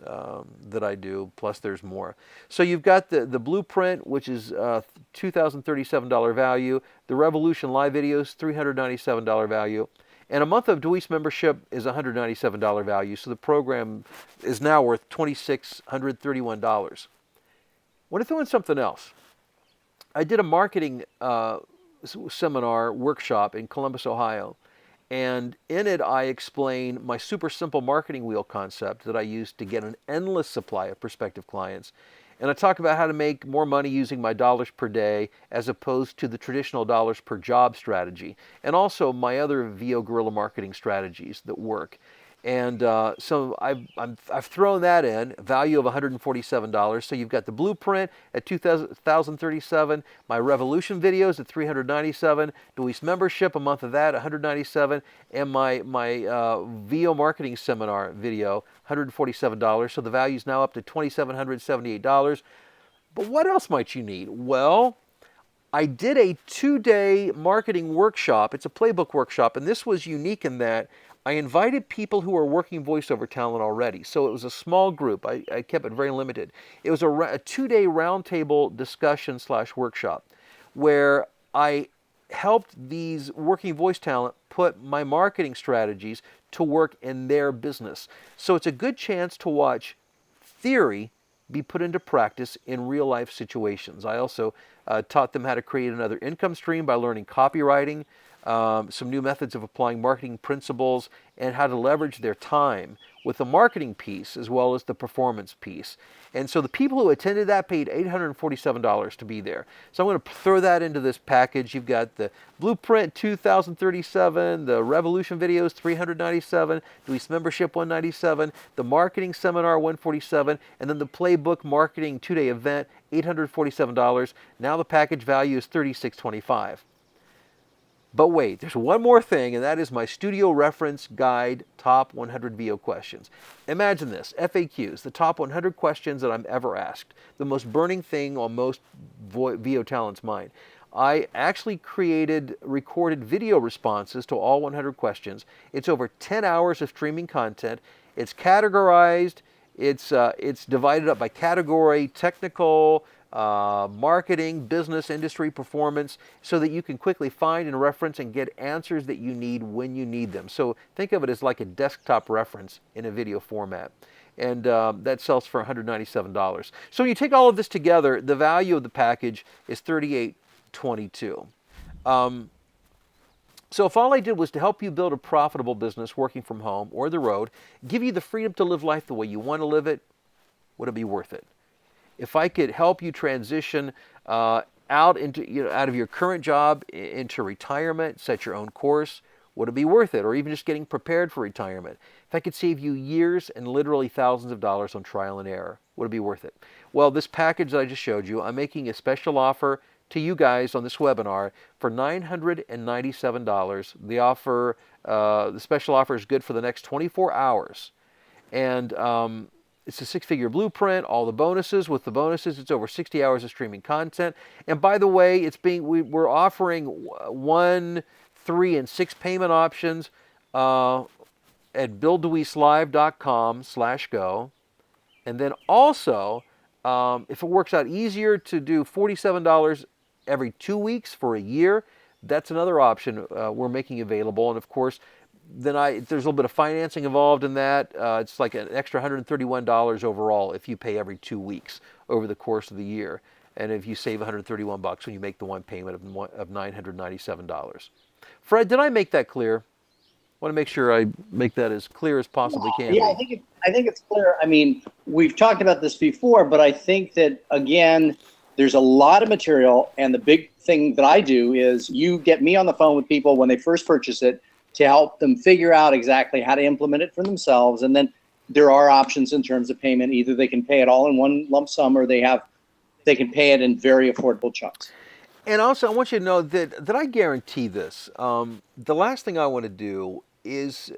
Speaker 3: that I do, plus there's more. So you've got the Blueprint, which is $2,037 value. The Revolution Live videos, $397 value. And a month of DeWeese membership is $197 value. So the program is now worth $2,631. I want to throw in something else. I did a marketing seminar workshop in Columbus, Ohio. And in it, I explain my super simple marketing wheel concept that I use to get an endless supply of prospective clients. And I talk about how to make more money using my dollars per day as opposed to the traditional dollars per job strategy. And also my other VO guerrilla marketing strategies that work. And so I've thrown that in, a value of $147. So you've got the Blueprint at $2,037, my Revolution videos at $397, DeWeese membership, a month of that, $197, and my VO marketing seminar video, $147. So the value is now up to $2,778. But what else might you need? Well, I did a 2-day marketing workshop. It's a playbook workshop, and this was unique in that I invited people who are working voiceover talent already. So it was a small group. I kept it very limited. It was a 2-day roundtable discussion/workshop where I helped these working voice talent put my marketing strategies to work in their business. So it's a good chance to watch theory be put into practice in real life situations. I also taught them how to create another income stream by learning copywriting, some new methods of applying marketing principles, and how to leverage their time with the marketing piece as well as the performance piece. And so the people who attended that paid $847 to be there. So I'm going to throw that into this package. You've got the Blueprint $2,037, the Revolution videos $397, DeWeese membership $197, the marketing seminar $147, and then the Playbook marketing 2-day event $847. Now the package value is $3625. But wait, there's one more thing, and that is my Studio Reference Guide Top 100 VO Questions. Imagine this, FAQs, the top 100 questions that I'm ever asked, the most burning thing on most VO talent's mind. I actually recorded video responses to all 100 questions. It's over 10 hours of streaming content. It's categorized. It's divided up by category, technical, marketing, business, industry, performance, so that you can quickly find and reference and get answers that you need when you need them. So think of it as like a desktop reference in a video format. And that sells for $197. So when you take all of this together, the value of the package is $3822. So if all I did was to help you build a profitable business working from home or the road, give you the freedom to live life the way you want to live it, would it be worth it? If I could help you transition out of your current job into retirement, set your own course, would it be worth it? Or even just getting prepared for retirement. If I could save you years and literally thousands of dollars on trial and error, would it be worth it? Well, this package that I just showed you, I'm making a special offer to you guys on this webinar for $997. The special offer is good for the next 24 hours. And it's a six-figure blueprint, all the bonuses. With the bonuses, it's over 60 hours of streaming content. And by the way, we're offering 1, 3, and 6 payment options at BillDeweeseLive.com/go. And then also, if it works out easier to do $47 every 2 weeks for a year, that's another option we're making available. And of course, then there's a little bit of financing involved in that. It's like an extra $131 overall if you pay every 2 weeks over the course of the year. And if you save $131 when you make the one payment of $997. Fred, did I make that clear? I want to make sure I make that as clear as possibly can.
Speaker 2: Yeah,
Speaker 3: be.
Speaker 2: I think it's clear. I mean, we've talked about this before, but I think that, again, there's a lot of material, and the big thing that I do is you get me on the phone with people when they first purchase it to help them figure out exactly how to implement it for themselves. And then there are options in terms of payment. Either they can pay it all in one lump sum, or they can pay it in very affordable chunks.
Speaker 3: And also, I want you to know that I guarantee this. The last thing I want to do is,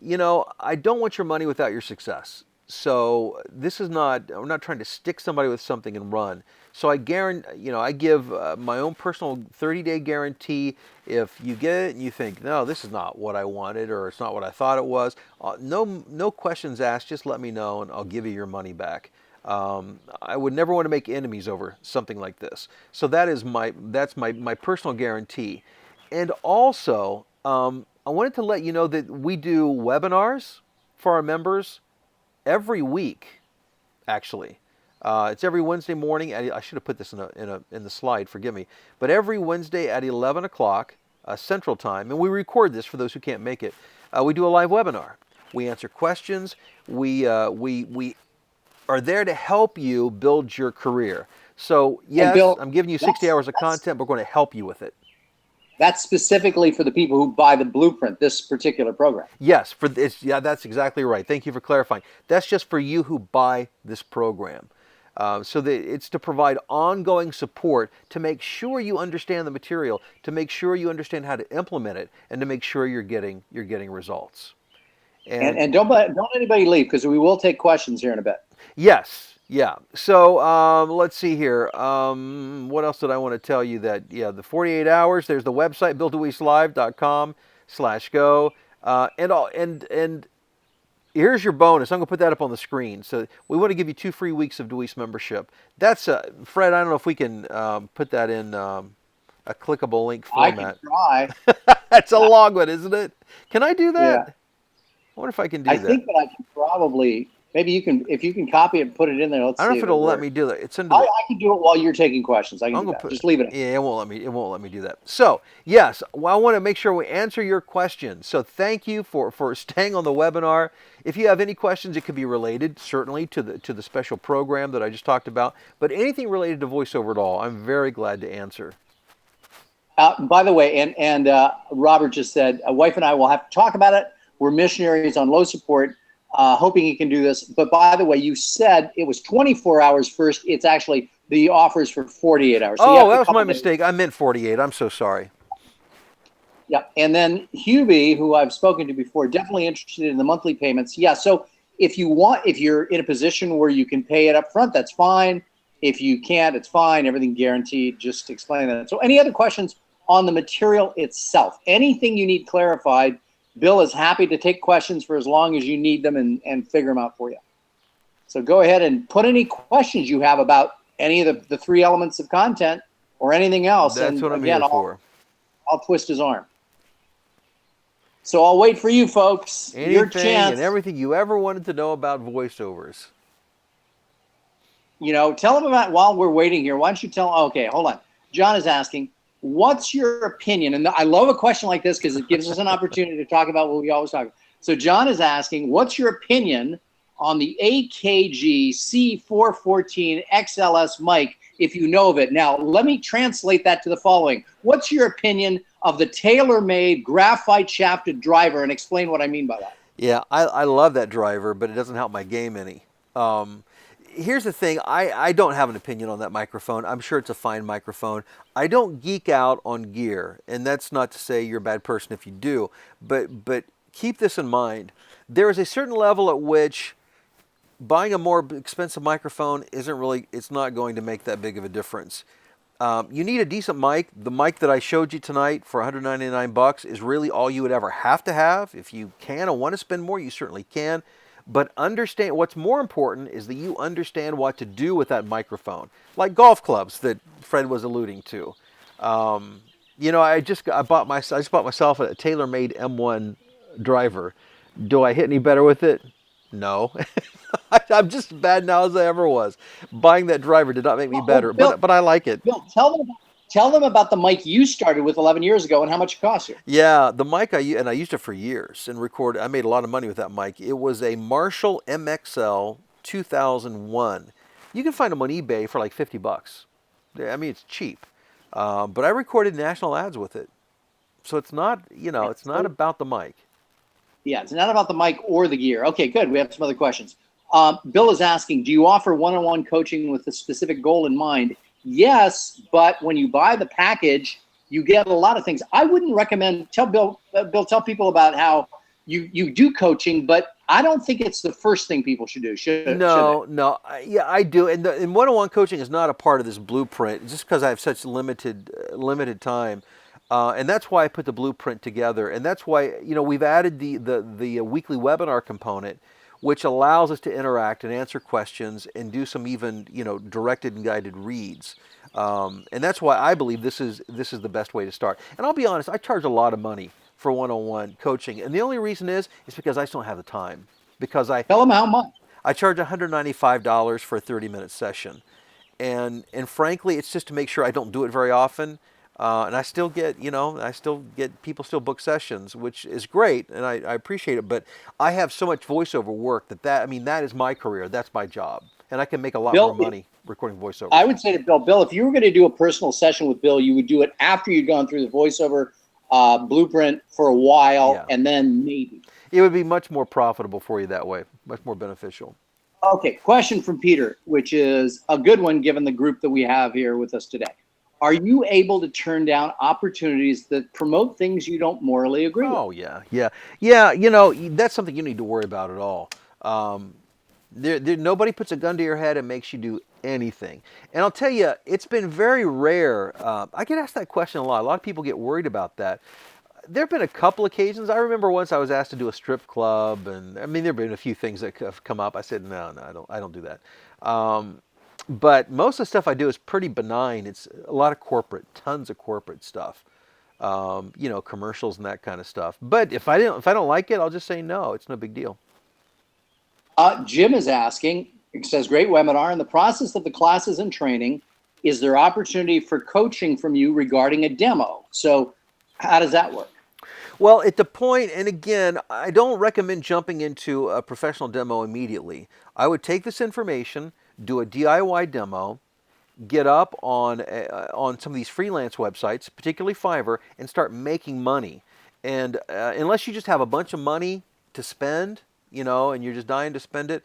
Speaker 3: I don't want your money without your success. So we're not trying to stick somebody with something and run. So I guarantee, I give my own personal 30-day guarantee. If you get it and you think, no, this is not what I wanted, or it's not what I thought it was, no questions asked. Just let me know, and I'll give you your money back. I would never want to make enemies over something like this. So that's my personal guarantee. And also, I wanted to let you know that we do webinars for our members every week, actually. It's every Wednesday morning. I should have put this in the slide, forgive me. But every Wednesday at 11 o'clock Central Time, and we record this for those who can't make it. We do a live webinar. We answer questions. We are there to help you build your career. So yes,
Speaker 2: Bill,
Speaker 3: I'm giving you 60 hours of content, but we're going to help you with it.
Speaker 2: That's specifically for the people who buy the blueprint, this particular program.
Speaker 3: Yes, that's exactly right. Thank you for clarifying. That's just for you who buy this program. So that it's to provide ongoing support to make sure you understand the material, to make sure you understand how to implement it, and to make sure you're getting results.
Speaker 2: And don't anybody leave, because we will take questions here in a bit.
Speaker 3: Yes. Yeah. So let's see here. What else did I want to tell you? That the 48 hours. There's the website BillDeweeseLive.com/go. And here's your bonus. I'm going to put that up on the screen. So we want to give you 2 free weeks of Deweese membership. That's Fred. I don't know if we can put that in a clickable link format.
Speaker 2: I can try.
Speaker 3: That's a long one, isn't it? Can I do that?
Speaker 2: Yeah.
Speaker 3: I wonder if I can do that.
Speaker 2: I think that I can probably. Maybe if you can copy it and put it in there. Let's see.
Speaker 3: I don't know if it'll let me do that. It's under.
Speaker 2: I can do it while you're taking questions. I can do that. Just leave it in.
Speaker 3: Yeah, it won't let me do that. So yes, well, I want to make sure we answer your questions. So thank you for staying on the webinar. If you have any questions, it could be related certainly to the special program that I just talked about. But anything related to voiceover at all, I'm very glad to answer.
Speaker 2: By the way, and Robert just said, wife and I will have to talk about it. We're missionaries on low support. Hoping you can do this. But by the way, you said it was 24 hours first. It's actually the offers for 48 hours.
Speaker 3: So that was my mistake. I meant 48. I'm so sorry.
Speaker 2: Yeah. And then Hubie, who I've spoken to before, definitely interested in the monthly payments. Yeah. So if you're in a position where you can pay it up front, that's fine. If you can't, it's fine. Everything guaranteed. Just explain that. So any other questions on the material itself? Anything you need clarified? Bill is happy to take questions for as long as you need them and figure them out for you. So go ahead and put any questions you have about any of the 3 elements of content or anything else.
Speaker 3: That's what I'm here for.
Speaker 2: I'll twist his arm. So I'll wait for you folks.
Speaker 3: Anything
Speaker 2: your chance.
Speaker 3: And everything you ever wanted to know about voiceovers.
Speaker 2: Tell them about, while we're waiting here, why don't you tell, okay, hold on. John is asking, what's your opinion? And I love a question like this because it gives us an opportunity to talk about what we always talk about. So John is asking, what's your opinion on the AKG C414 XLS mic if you know of it. Now, let me translate that to the following. What's your opinion of the tailor-made graphite shafted driver, and explain what I mean by that?
Speaker 3: Yeah, I love that driver, but it doesn't help my game any. Here's the thing, I don't have an opinion on that microphone. I'm sure it's a fine microphone. I don't geek out on gear, and that's not to say you're a bad person if you do, but keep this in mind. There is a certain level at which buying a more expensive microphone it's not going to make that big of a difference. You need a decent mic. The mic that I showed you tonight for $199 is really all you would ever have to have. If you can and want to spend more, you certainly can. But understand what's more important is that you understand what to do with that microphone, like golf clubs that Fred was alluding to. I just bought myself a TaylorMade M1 driver. Do I hit any better with it? No. I'm just as bad now as I ever was. Buying that driver did not make me better,
Speaker 2: Bill,
Speaker 3: but I like it.
Speaker 2: Bill, tell them about the mic you started with 11 years ago and how much it cost you.
Speaker 3: Yeah, the mic I used it for years and recorded. I made a lot of money with that mic. It was a Marshall MXL 2001. You can find them on eBay for like $50. I mean, it's cheap. But I recorded national ads with it. So it's not, it's not about the mic.
Speaker 2: Yeah, it's not about the mic or the gear. Okay, good. We have some other questions. Bill is asking, do you offer one-on-one coaching with a specific goal in mind? Yes, but when you buy the package, you get a lot of things. I wouldn't recommend, tell people about how you do coaching, but I don't think it's the first thing people should do.
Speaker 3: No. I do. And one-on-one coaching is not a part of this blueprint just because I have such limited time. And that's why I put the blueprint together. And that's why, we've added the weekly webinar component, which allows us to interact and answer questions and do some even, directed and guided reads. And that's why I believe this is the best way to start. And I'll be honest, I charge a lot of money for one-on-one coaching. And the only reason is because I just don't have the time.
Speaker 2: Tell them how much.
Speaker 3: I charge $195 for a 30-minute session. And frankly, it's just to make sure I don't do it very often. And I still get, people still book sessions, which is great, and I appreciate it. But I have so much voiceover work that is my career. That's my job. And I can make a lot more money recording voiceover.
Speaker 2: I would say to Bill, if you were going to do a personal session with Bill, you would do it after you'd gone through the voiceover blueprint for a while, and then maybe.
Speaker 3: It would be much more profitable for you that way, much more beneficial.
Speaker 2: Okay, question from Peter, which is a good one given the group that we have here with us today. Are you able to turn down opportunities that promote things you don't morally agree with?
Speaker 3: Oh, yeah. That's something you need to worry about at all. Nobody puts a gun to your head and makes you do anything. And I'll tell you, it's been very rare. I get asked that question a lot. A lot of people get worried about that. There have been a couple occasions. I remember once I was asked to do a strip club, and there have been a few things that have come up. I said, no, I don't do that. But most of the stuff I do is pretty benign. It's a lot of corporate, tons of corporate stuff, commercials and that kind of stuff. But if I don't like it, I'll just say no. It's no big deal.
Speaker 2: Jim is asking. It says, "Great webinar. In the process of the classes and training, is there opportunity for coaching from you regarding a demo?" So, how does that work?
Speaker 3: Well, at the point, and again, I don't recommend jumping into a professional demo immediately. I would take this information, do a DIY demo, get up on some of these freelance websites, particularly Fiverr, and start making money. And unless you just have a bunch of money to spend, and you're just dying to spend it,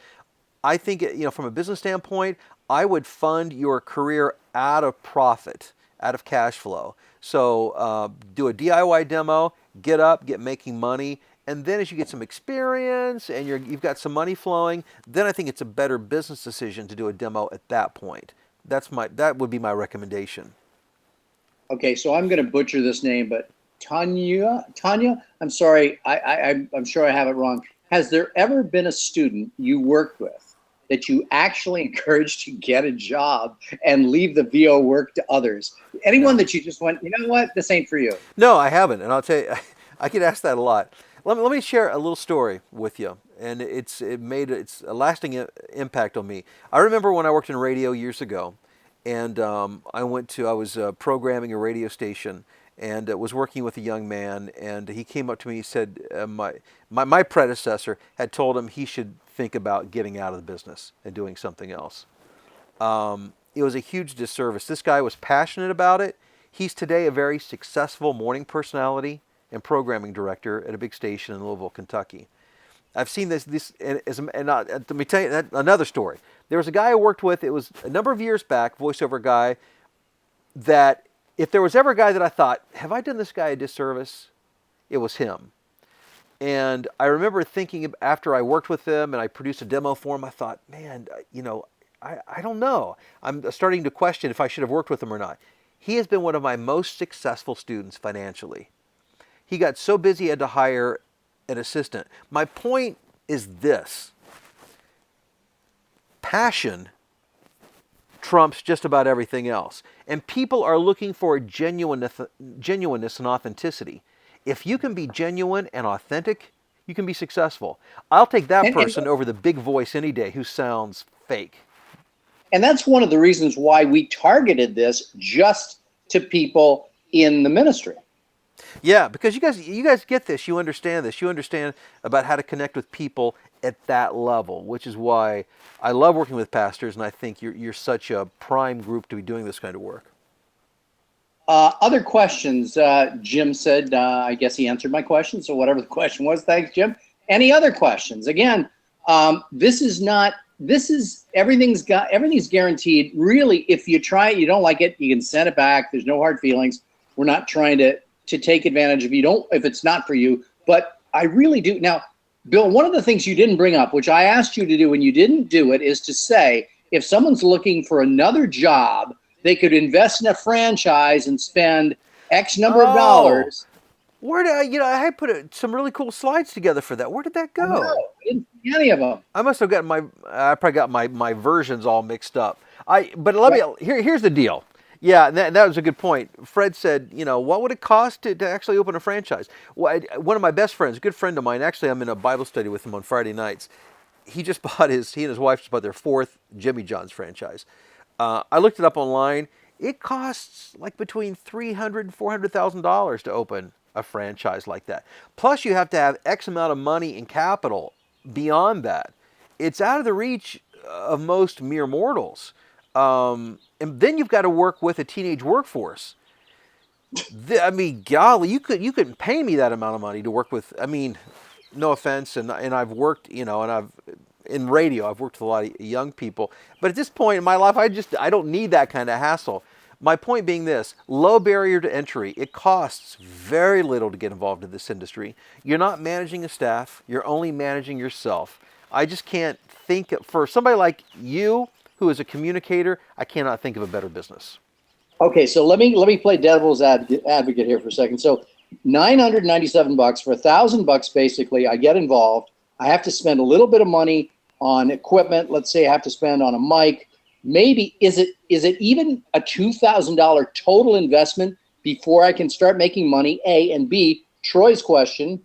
Speaker 3: I think, from a business standpoint, I would fund your career out of profit, out of cash flow. So do a DIY demo, get up, get making money, and then as you get some experience and you've got some money flowing, then I think it's a better business decision to do a demo at that point. That would be my recommendation.
Speaker 2: Okay, so I'm going to butcher this name, but Tanya, I'm sorry, I'm sure I have it wrong. Has there ever been a student you worked with that you actually encouraged to get a job and leave the VO work to others? Anyone that you just went, you know what, this ain't for you?
Speaker 3: No, I haven't, and I'll tell you, I get asked that a lot. Let me share a little story with you, and it's a lasting impact on me. I remember when I worked in radio years ago, and I was programming a radio station, and was working with a young man, and he came up to me. He said my predecessor had told him he should think about getting out of the business and doing something else. it was a huge disservice. This guy was passionate about it. He's today a very successful morning personality and programming director at a big station in Louisville, Kentucky. I've seen this. Let me tell you another story. There was a guy I worked with. It was a number of years back, voiceover guy. That if there was ever a guy that I thought, have I done this guy a disservice? It was him. And I remember thinking after I worked with him and I produced a demo for him, I thought, man, I don't know. I'm starting to question if I should have worked with him or not. He has been one of my most successful students financially. He got so busy he had to hire an assistant. My point is this. Passion trumps just about everything else. And people are looking for genuineness and authenticity. If you can be genuine and authentic, you can be successful. I'll take that person over the big voice any day who sounds fake.
Speaker 2: And that's one of the reasons why we targeted this just to people in the ministry.
Speaker 3: Yeah, because you guys get this. You understand this. You understand about how to connect with people at that level, which is why I love working with pastors, and I think you're such a prime group to be doing this kind of work.
Speaker 2: Other questions? Jim said, I guess he answered my question. So whatever the question was, thanks, Jim. Any other questions? Again, everything's guaranteed. Really, if you try it, you don't like it, you can send it back. There's no hard feelings. We're not trying to take advantage if it's not for you. But I really do. Now, Bill, one of the things you didn't bring up, which I asked you to do and you didn't do it, is to say, if someone's looking for another job, they could invest in a franchise and spend X number of dollars.
Speaker 3: Where did I put some really cool slides together for that. Where did that go?
Speaker 2: I didn't see any of them.
Speaker 3: I must have got I probably got my versions all mixed up. Here's the deal. Yeah, that was a good point. Fred said, what would it cost to actually open a franchise? Well, one of my best friends, a good friend of mine, actually I'm in a Bible study with him on Friday nights. He and his wife just bought their 4th Jimmy John's franchise. I looked it up online. It costs like between $300,000 and $400,000 to open a franchise like that. Plus, you have to have X amount of money in capital beyond that. It's out of the reach of most mere mortals. And then you've got to work with a teenage workforce. Golly, you couldn't pay me that amount of money to work with. No offense, and I've worked, in radio, I've worked with a lot of young people. But at this point in my life, I don't need that kind of hassle. My point being this, low barrier to entry. It costs very little to get involved in this industry. You're not managing a staff. You're only managing yourself. I just can't think, for somebody like you, who is a communicator, I cannot think of a better business.
Speaker 2: Okay, so let me play devil's advocate here for a second. So $997 for $1,000 basically, I get involved. I have to spend a little bit of money on equipment. Let's say I have to spend on a mic. Maybe is it even a $2,000 total investment before I can start making money? A, and B, Troy's question,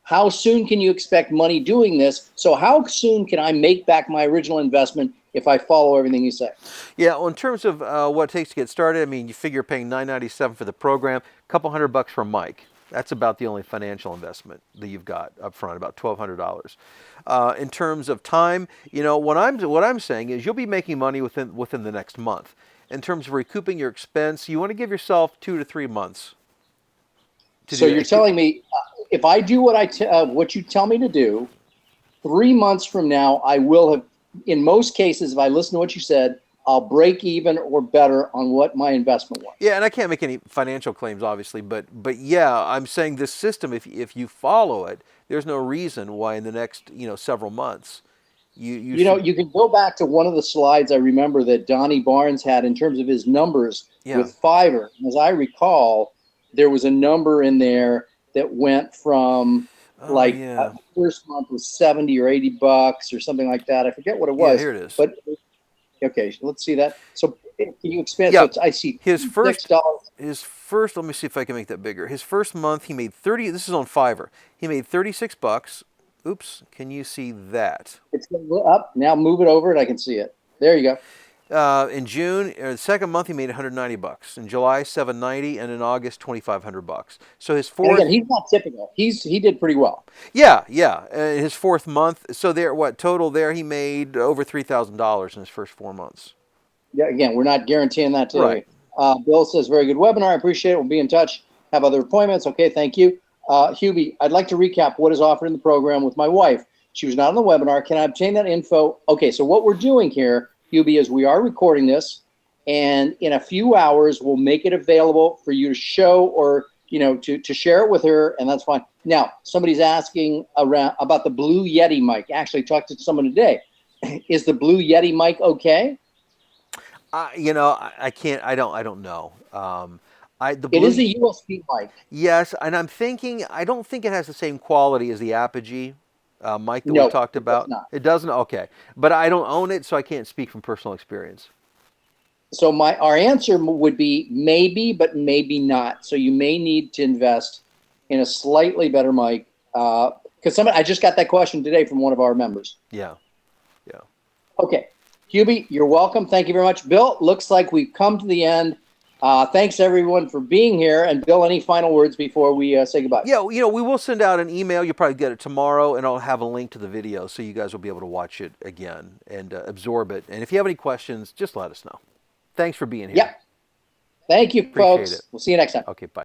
Speaker 2: how soon can you expect money doing this? So how soon can I make back my original investment if I follow everything you say?
Speaker 3: Yeah, well, in terms of what it takes to get started, you figure paying $997 for the program, a couple $100 for a mic. That's about the only financial investment that you've got up front, about $1,200. In terms of time, what I'm saying is you'll be making money within the next month. In terms of recouping your expense, you want to give yourself 2 to 3 months.
Speaker 2: So you're telling me if I do what you tell me to do, 3 months from now, I will have, in most cases, if I listen to what you said, I'll break even or better on what my investment was.
Speaker 3: Yeah, and I can't make any financial claims, obviously, but yeah, I'm saying this system, if you follow it, there's no reason why in the next several months you
Speaker 2: can go back to one of the slides I remember that Donnie Barnes had in terms of his numbers with Fiverr. As I recall, there was a number in there that went from the first month was $70 or $80 or something like that. I forget what it was.
Speaker 3: Yeah, here it is.
Speaker 2: But okay, let's see that. So can you expand?
Speaker 3: Yeah.
Speaker 2: So I see
Speaker 3: his first.
Speaker 2: $6.
Speaker 3: Let me see if I can make that bigger. His first month, he made 30. This is on Fiverr. He made $36. Oops, can you see that?
Speaker 2: It's up now. Move it over, and I can see it. There you
Speaker 3: go. In June, the second month, he made $190. In July, $790, and in August, $2,500. So his fourth.
Speaker 2: And again, he's not typical. He did pretty well.
Speaker 3: Yeah. His fourth month. So total there? He made over $3,000 in his first 4 months.
Speaker 2: Yeah, again, we're not guaranteeing that today.
Speaker 3: Right.
Speaker 2: Bill says, very good webinar. I appreciate it. We'll be in touch. Have other appointments. Okay, thank you. Hubie, I'd like to recap what is offered in the program with my wife. She was not on the webinar. Can I obtain that info? Okay, so what we're doing here, Hubie, is we are recording this, and in a few hours, we'll make it available for you to show or, to share it with her, and that's fine. Now, somebody's asking about the Blue Yeti mic. Actually, talked to someone today. Is the Blue Yeti mic okay?
Speaker 3: I can't. I don't know. The
Speaker 2: It
Speaker 3: blue.
Speaker 2: is a USB mic.
Speaker 3: Yes, and I'm thinking. I don't think it has the same quality as the Apogee mic that we
Speaker 2: No,
Speaker 3: talked
Speaker 2: it does
Speaker 3: about.
Speaker 2: not.
Speaker 3: It doesn't. Okay, but I don't own it, so I can't speak from personal experience.
Speaker 2: So our answer would be maybe, but maybe not. So you may need to invest in a slightly better mic. Because I just got that question today from one of our members.
Speaker 3: Yeah. Yeah.
Speaker 2: Okay, Hubie, you're welcome. Thank you very much. Bill, looks like we've come to the end. Thanks everyone for being here. And Bill, any final words before we say goodbye?
Speaker 3: Yeah, we will send out an email. You'll probably get it tomorrow, and I'll have a link to the video so you guys will be able to watch it again and absorb it. And if you have any questions, just let us know. Thanks for being here.
Speaker 2: Yep. Thank you,
Speaker 3: Appreciate
Speaker 2: folks.
Speaker 3: it.
Speaker 2: We'll see you next time.
Speaker 3: Okay, bye.